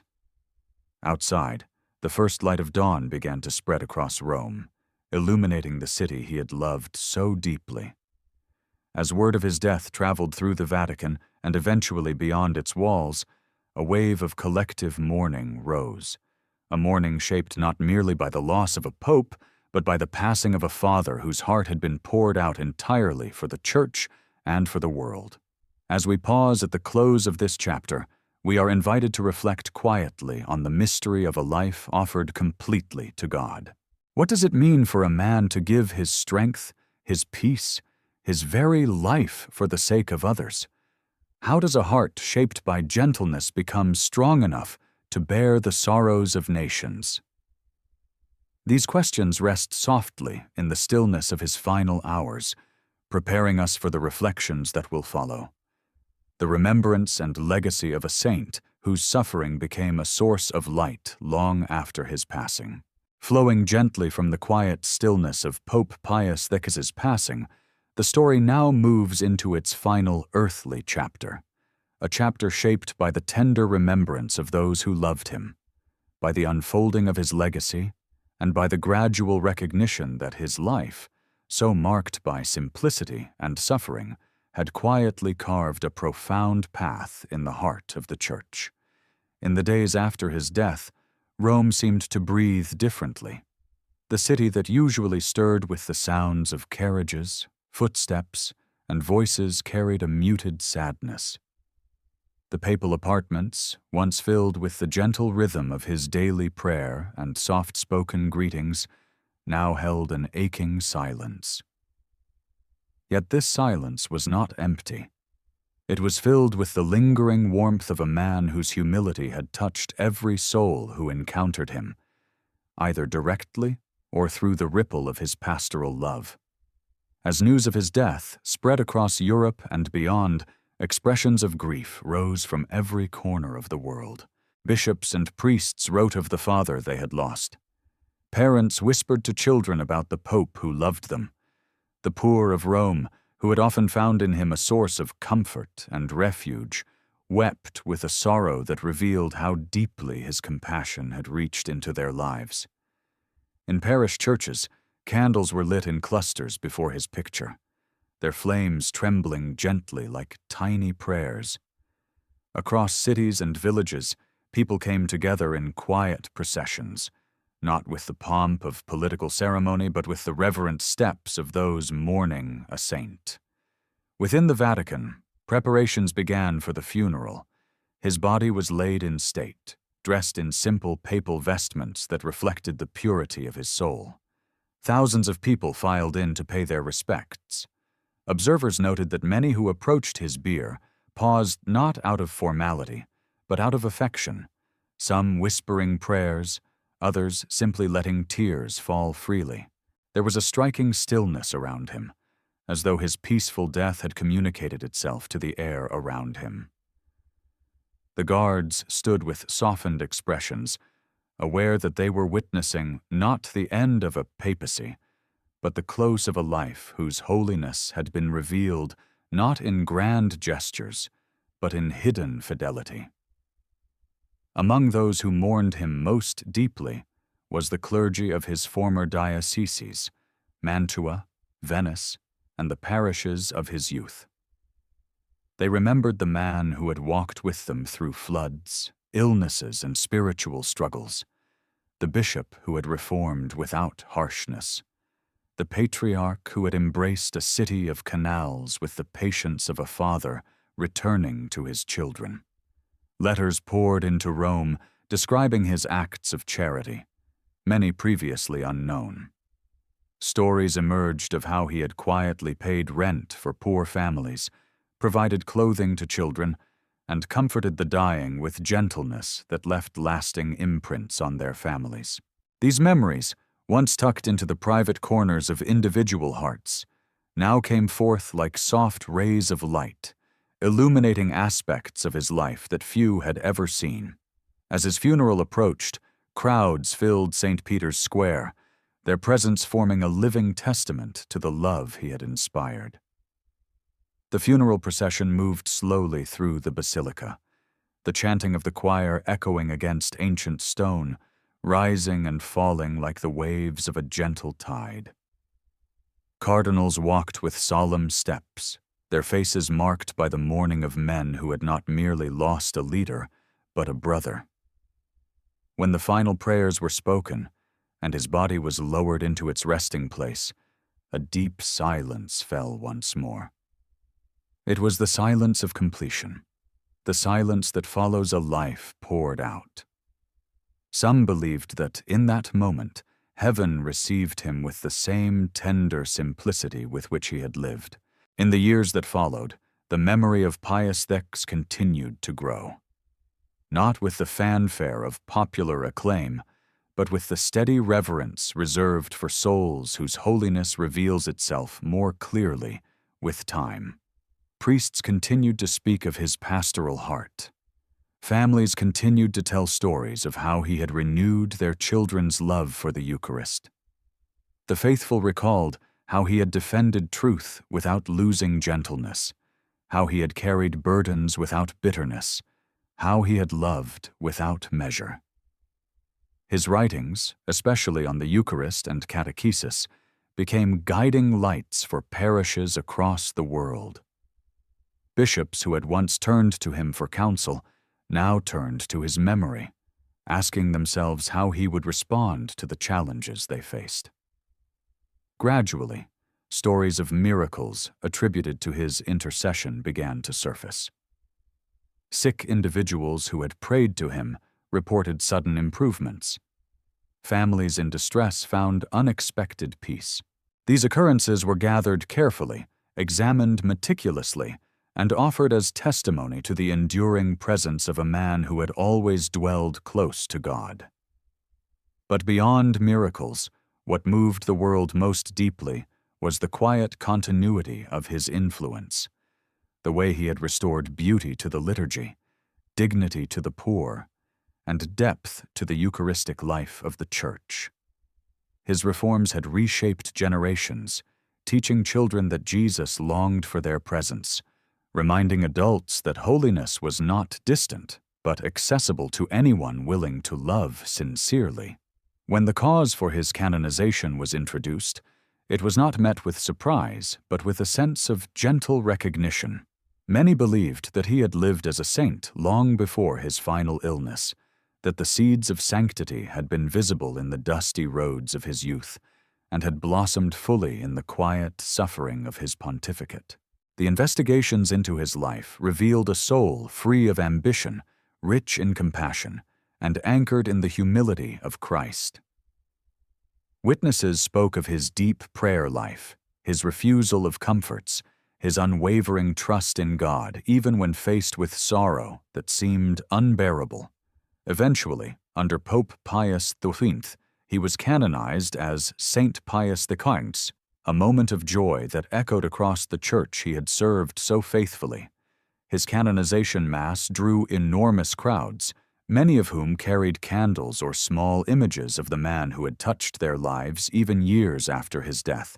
Outside, the first light of dawn began to spread across Rome, illuminating the city he had loved so deeply. As word of his death traveled through the Vatican and eventually beyond its walls, a wave of collective mourning rose, a mourning shaped not merely by the loss of a pope, but by the passing of a father whose heart had been poured out entirely for the Church and for the world. As we pause at the close of this chapter, we are invited to reflect quietly on the mystery of a life offered completely to God. What does it mean for a man to give his strength, his peace, his very life for the sake of others? How does a heart shaped by gentleness become strong enough to bear the sorrows of nations? These questions rest softly in the stillness of his final hours, preparing us for the reflections that will follow. The remembrance and legacy of a saint whose suffering became a source of light long after his passing. Flowing gently from the quiet stillness of Pope Pius X's passing, the story now moves into its final earthly chapter, a chapter shaped by the tender remembrance of those who loved him, by the unfolding of his legacy, and by the gradual recognition that his life, so marked by simplicity and suffering, had quietly carved a profound path in the heart of the Church. In the days after his death, Rome seemed to breathe differently. The city that usually stirred with the sounds of carriages, footsteps, and voices carried a muted sadness. The papal apartments, once filled with the gentle rhythm of his daily prayer and soft-spoken greetings, now held an aching silence. Yet this silence was not empty. It was filled with the lingering warmth of a man whose humility had touched every soul who encountered him, either directly or through the ripple of his pastoral love. As news of his death spread across Europe and beyond, expressions of grief rose from every corner of the world. Bishops and priests wrote of the father they had lost. Parents whispered to children about the Pope who loved them. The poor of Rome, who had often found in him a source of comfort and refuge, wept with a sorrow that revealed how deeply his compassion had reached into their lives. In parish churches, candles were lit in clusters before his picture, their flames trembling gently like tiny prayers. Across cities and villages, people came together in quiet processions, not with the pomp of political ceremony, but with the reverent steps of those mourning a saint. Within the Vatican, preparations began for the funeral. His body was laid in state, dressed in simple papal vestments that reflected the purity of his soul. Thousands of people filed in to pay their respects. Observers noted that many who approached his bier paused not out of formality, but out of affection, some whispering prayers, others simply letting tears fall freely. There was a striking stillness around him, as though his peaceful death had communicated itself to the air around him. The guards stood with softened expressions, aware that they were witnessing not the end of a papacy, but the close of a life whose holiness had been revealed not in grand gestures, but in hidden fidelity. Among those who mourned him most deeply was the clergy of his former dioceses, Mantua, Venice, and the parishes of his youth. They remembered the man who had walked with them through floods, illnesses, and spiritual struggles, the bishop who had reformed without harshness, the patriarch who had embraced a city of canals with the patience of a father returning to his children. Letters poured into Rome describing his acts of charity, many previously unknown. Stories emerged of how he had quietly paid rent for poor families, provided clothing to children, and comforted the dying with gentleness that left lasting imprints on their families. These memories, once tucked into the private corners of individual hearts, now came forth like soft rays of light, illuminating aspects of his life that few had ever seen. As his funeral approached, crowds filled St. Peter's Square, their presence forming a living testament to the love he had inspired. The funeral procession moved slowly through the basilica, the chanting of the choir echoing against ancient stone, rising and falling like the waves of a gentle tide. Cardinals walked with solemn steps, their faces marked by the mourning of men who had not merely lost a leader, but a brother. When the final prayers were spoken, and his body was lowered into its resting place, a deep silence fell once more. It was the silence of completion, the silence that follows a life poured out. Some believed that in that moment, heaven received him with the same tender simplicity with which he had lived. In the years that followed, the memory of Pius X continued to grow. Not with the fanfare of popular acclaim, but with the steady reverence reserved for souls whose holiness reveals itself more clearly with time. Priests continued to speak of his pastoral heart. Families continued to tell stories of how he had renewed their children's love for the Eucharist. The faithful recalled how he had defended truth without losing gentleness, how he had carried burdens without bitterness, how he had loved without measure. His writings, especially on the Eucharist and catechesis, became guiding lights for parishes across the world. Bishops who had once turned to him for counsel now turned to his memory, asking themselves how he would respond to the challenges they faced. Gradually, stories of miracles attributed to his intercession began to surface. Sick individuals who had prayed to him reported sudden improvements. Families in distress found unexpected peace. These occurrences were gathered carefully, examined meticulously, and offered as testimony to the enduring presence of a man who had always dwelled close to God. But beyond miracles, what moved the world most deeply was the quiet continuity of his influence, the way he had restored beauty to the liturgy, dignity to the poor, and depth to the Eucharistic life of the Church. His reforms had reshaped generations, teaching children that Jesus longed for their presence, reminding adults that holiness was not distant, but accessible to anyone willing to love sincerely. When the cause for his canonization was introduced, it was not met with surprise, but with a sense of gentle recognition. Many believed that he had lived as a saint long before his final illness, that the seeds of sanctity had been visible in the dusty roads of his youth, and had blossomed fully in the quiet suffering of his pontificate. The investigations into his life revealed a soul free of ambition, rich in compassion, and anchored in the humility of Christ. Witnesses spoke of his deep prayer life, his refusal of comforts, his unwavering trust in God even when faced with sorrow that seemed unbearable. Eventually, under Pope Pius X, he was canonized as Saint Pius X, a moment of joy that echoed across the church he had served so faithfully. His canonization mass drew enormous crowds, many of whom carried candles or small images of the man who had touched their lives even years after his death.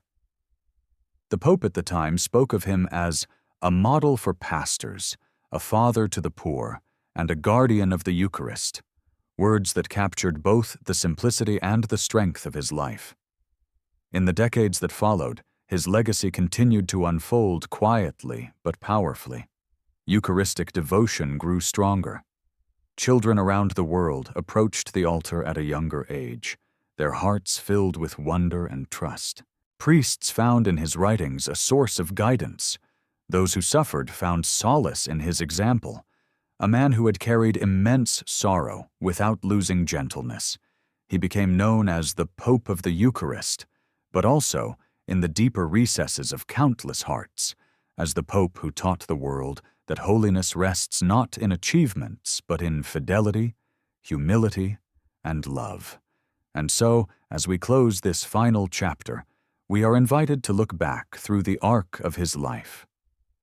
The Pope at the time spoke of him as a model for pastors, a father to the poor, and a guardian of the Eucharist, words that captured both the simplicity and the strength of his life. In the decades that followed, his legacy continued to unfold quietly but powerfully. Eucharistic devotion grew stronger. Children around the world approached the altar at a younger age, their hearts filled with wonder and trust. Priests found in his writings a source of guidance. Those who suffered found solace in his example, a man who had carried immense sorrow without losing gentleness. He became known as the Pope of the Eucharist, but also, in the deeper recesses of countless hearts, as the Pope who taught the world that holiness rests not in achievements, but in fidelity, humility, and love, And so, as we close this final chapter, we are invited to look back through the arc of his life,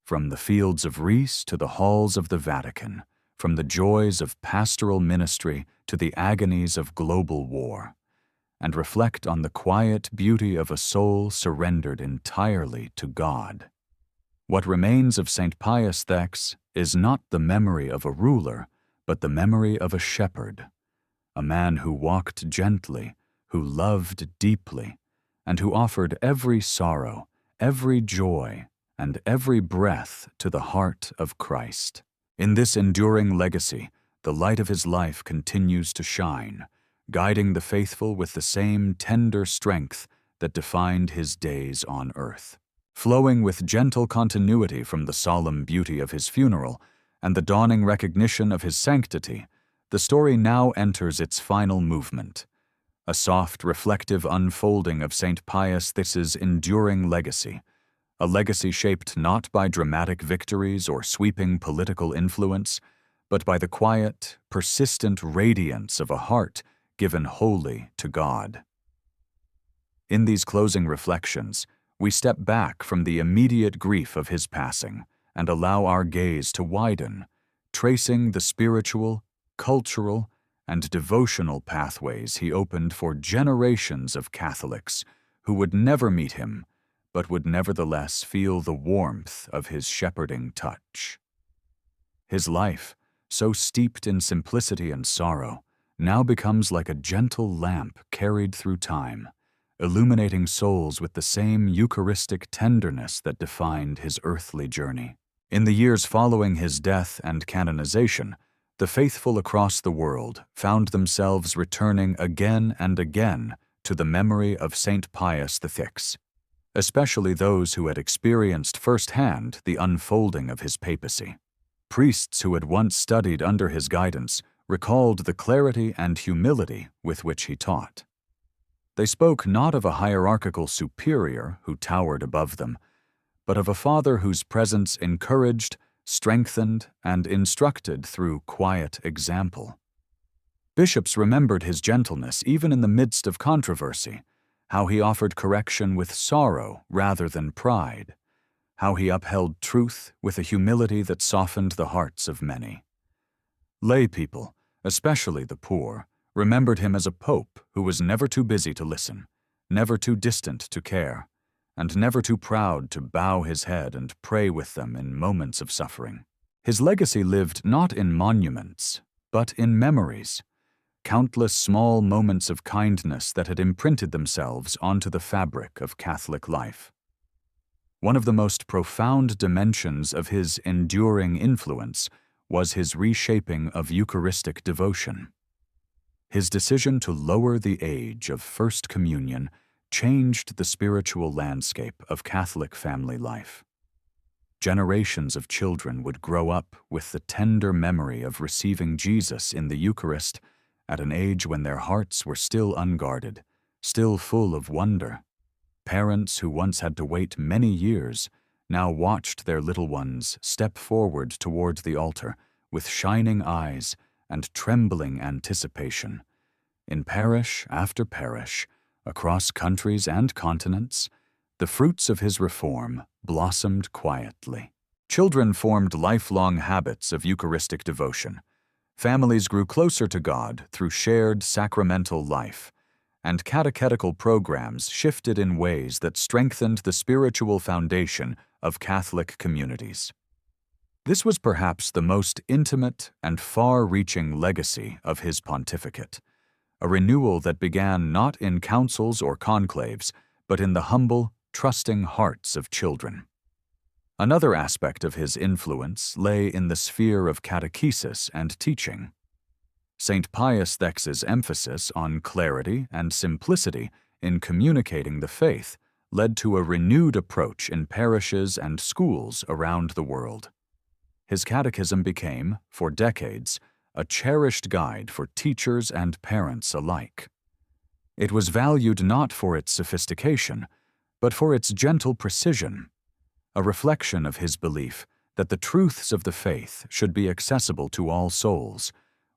from the fields of Rheims to the halls of the Vatican, from the joys of pastoral ministry to the agonies of global war, and reflect on the quiet beauty of a soul surrendered entirely to God. What remains of Saint Pius X is not the memory of a ruler, but the memory of a shepherd, a man who walked gently, who loved deeply, and who offered every sorrow, every joy, and every breath to the heart of Christ. In this enduring legacy, the light of his life continues to shine, guiding the faithful with the same tender strength that defined his days on earth. Flowing with gentle continuity from the solemn beauty of his funeral and the dawning recognition of his sanctity, the story now enters its final movement, a soft, reflective unfolding of Saint Pius X's enduring legacy, a legacy shaped not by dramatic victories or sweeping political influence, but by the quiet, persistent radiance of a heart given wholly to God. In these closing reflections, we step back from the immediate grief of his passing and allow our gaze to widen, tracing the spiritual, cultural, and devotional pathways he opened for generations of Catholics who would never meet him, but would nevertheless feel the warmth of his shepherding touch. His life, so steeped in simplicity and sorrow, now becomes like a gentle lamp carried through time, illuminating souls with the same Eucharistic tenderness that defined his earthly journey. In the years following his death and canonization, the faithful across the world found themselves returning again and again to the memory of Saint Pius X, especially those who had experienced firsthand the unfolding of his papacy. Priests who had once studied under his guidance recalled the clarity and humility with which he taught. They spoke not of a hierarchical superior who towered above them, but of a father whose presence encouraged, strengthened, and instructed through quiet example. Bishops remembered his gentleness even in the midst of controversy, how he offered correction with sorrow rather than pride, how he upheld truth with a humility that softened the hearts of many. Lay people, especially the poor, remembered him as a pope who was never too busy to listen, never too distant to care, and never too proud to bow his head and pray with them in moments of suffering. His legacy lived not in monuments, but in memories, countless small moments of kindness that had imprinted themselves onto the fabric of Catholic life. One of the most profound dimensions of his enduring influence was his reshaping of Eucharistic devotion. His decision to lower the age of First Communion changed the spiritual landscape of Catholic family life. Generations of children would grow up with the tender memory of receiving Jesus in the Eucharist at an age when their hearts were still unguarded, still full of wonder. Parents who once had to wait many years now watched their little ones step forward toward the altar with shining eyes and trembling anticipation. In parish after parish, across countries and continents, the fruits of his reform blossomed quietly. Children formed lifelong habits of Eucharistic devotion. Families grew closer to God through shared sacramental life, and catechetical programs shifted in ways that strengthened the spiritual foundation of Catholic communities. This was perhaps the most intimate and far-reaching legacy of his pontificate, a renewal that began not in councils or conclaves, but in the humble, trusting hearts of children. Another aspect of his influence lay in the sphere of catechesis and teaching. Saint Pius X's emphasis on clarity and simplicity in communicating the faith led to a renewed approach in parishes and schools around the world. His catechism became, for decades, a cherished guide for teachers and parents alike. It was valued not for its sophistication, but for its gentle precision, a reflection of his belief that the truths of the faith should be accessible to all souls,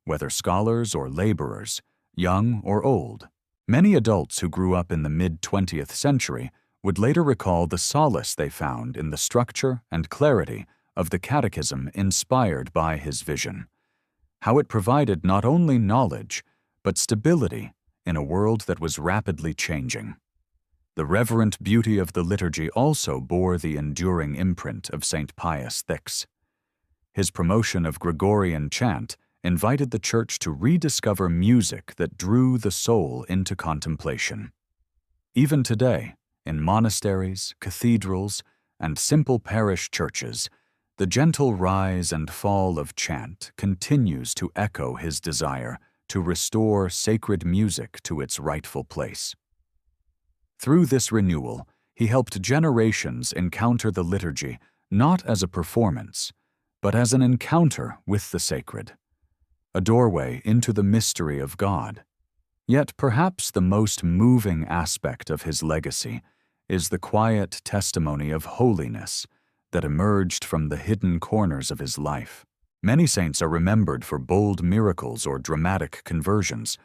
whether scholars or laborers, young or old, Many adults who grew up in the mid-20th century would later recall the solace they found in the structure and clarity of the catechism inspired by his vision, how it provided not only knowledge, but stability in a world that was rapidly changing. The reverent beauty of the liturgy also bore the enduring imprint of Saint Pius X. His promotion of Gregorian chant invited the Church to rediscover music that drew the soul into contemplation. Even today, in monasteries, cathedrals, and simple parish churches, the gentle rise and fall of chant continues to echo his desire to restore sacred music to its rightful place. Through this renewal, he helped generations encounter the liturgy not as a performance, but as an encounter with the sacred, a doorway into the mystery of God. Yet perhaps the most moving aspect of his legacy is the quiet testimony of holiness that emerged from the hidden corners of his life. Many saints are remembered for bold miracles or dramatic conversions,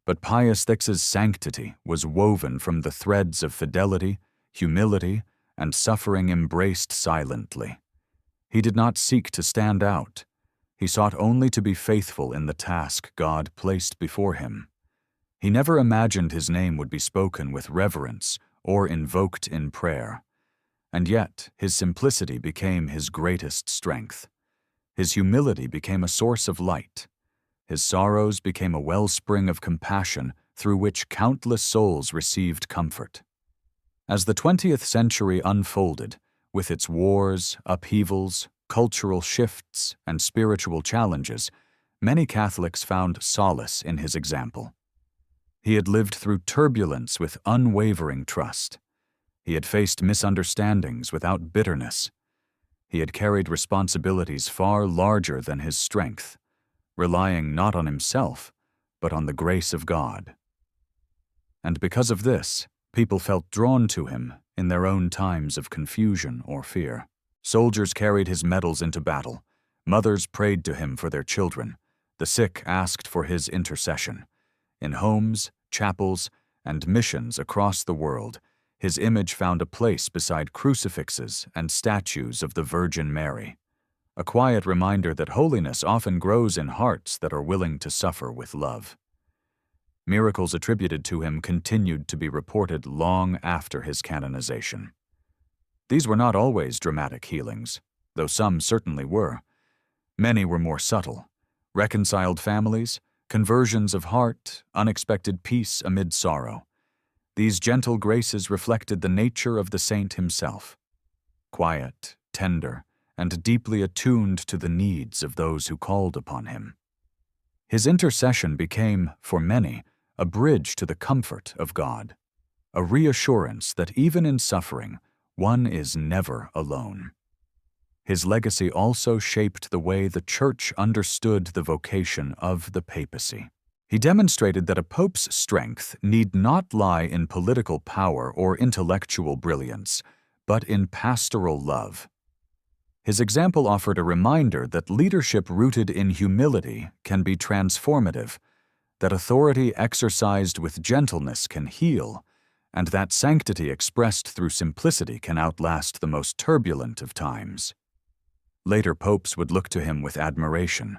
but Pius X's sanctity was woven from the threads of fidelity, humility, and suffering embraced silently. He did not seek to stand out. He sought only to be faithful in the task God placed before him. He never imagined his name would be spoken with reverence or invoked in prayer. And yet, his simplicity became his greatest strength. His humility became a source of light. His sorrows became a wellspring of compassion through which countless souls received comfort. As the 20th century unfolded, with its wars, upheavals, cultural shifts, and spiritual challenges, many Catholics found solace in his example. He had lived through turbulence with unwavering trust. He had faced misunderstandings without bitterness. He had carried responsibilities far larger than his strength, relying not on himself, but on the grace of God. And because of this, people felt drawn to him in their own times of confusion or fear. Soldiers carried his medals into battle. Mothers prayed to him for their children. The sick asked for his intercession. In homes, chapels, and missions across the world, his image found a place beside crucifixes and statues of the Virgin Mary, a quiet reminder that holiness often grows in hearts that are willing to suffer with love. Miracles attributed to him continued to be reported long after his canonization. These were not always dramatic healings, though some certainly were. Many were more subtle: reconciled families, conversions of heart, unexpected peace amid sorrow. These gentle graces reflected the nature of the saint himself, quiet, tender, and deeply attuned to the needs of those who called upon him. His intercession became, for many, a bridge to the comfort of God, a reassurance that even in suffering, one is never alone. His legacy also shaped the way the Church understood the vocation of the papacy. He demonstrated that a pope's strength need not lie in political power or intellectual brilliance, but in pastoral love. His example offered a reminder that leadership rooted in humility can be transformative, that authority exercised with gentleness can heal, and that sanctity expressed through simplicity can outlast the most turbulent of times. Later popes would look to him with admiration,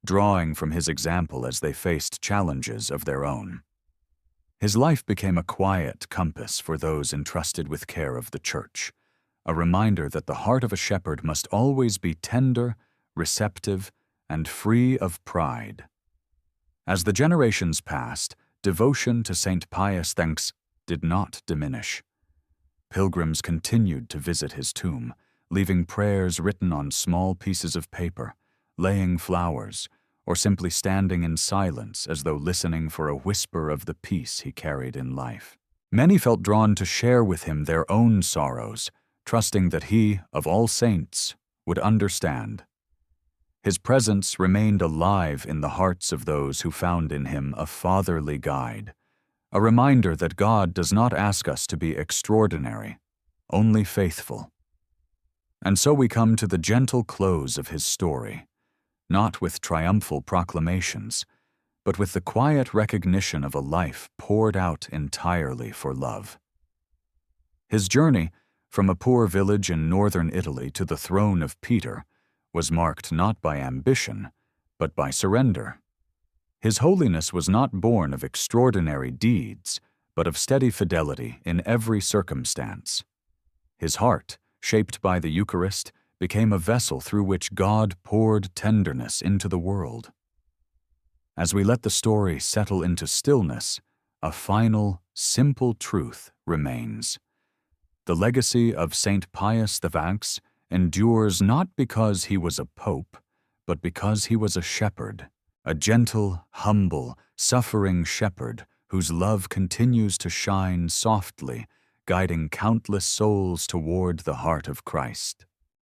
drawing from his example as they faced challenges of their own. His life became a quiet compass for those entrusted with care of the Church, a reminder that the heart of a shepherd must always be tender, receptive, and free of pride. As the generations passed, devotion to Saint Pius X did not diminish. Pilgrims continued to visit his tomb, leaving prayers written on small pieces of paper, laying flowers, or simply standing in silence as though listening for a whisper of the peace he carried in life. Many felt drawn to share with him their own sorrows, trusting that he, of all saints, would understand. His presence remained alive in the hearts of those who found in him a fatherly guide, a reminder that God does not ask us to be extraordinary, only faithful. And so we come to the gentle close of his story, not with triumphal proclamations, but with the quiet recognition of a life poured out entirely for love. His journey from a poor village in northern Italy to the throne of Peter was marked not by ambition, but by surrender. His holiness was not born of extraordinary deeds, but of steady fidelity in every circumstance. His heart, shaped by the Eucharist, became a vessel through which God poured tenderness into the world. As we let the story settle into stillness, a final, simple truth remains. The legacy of Saint Pius X endures not because he was a pope, but because he was a shepherd, a gentle, humble, suffering shepherd whose love continues to shine softly, guiding countless souls toward the heart of Christ.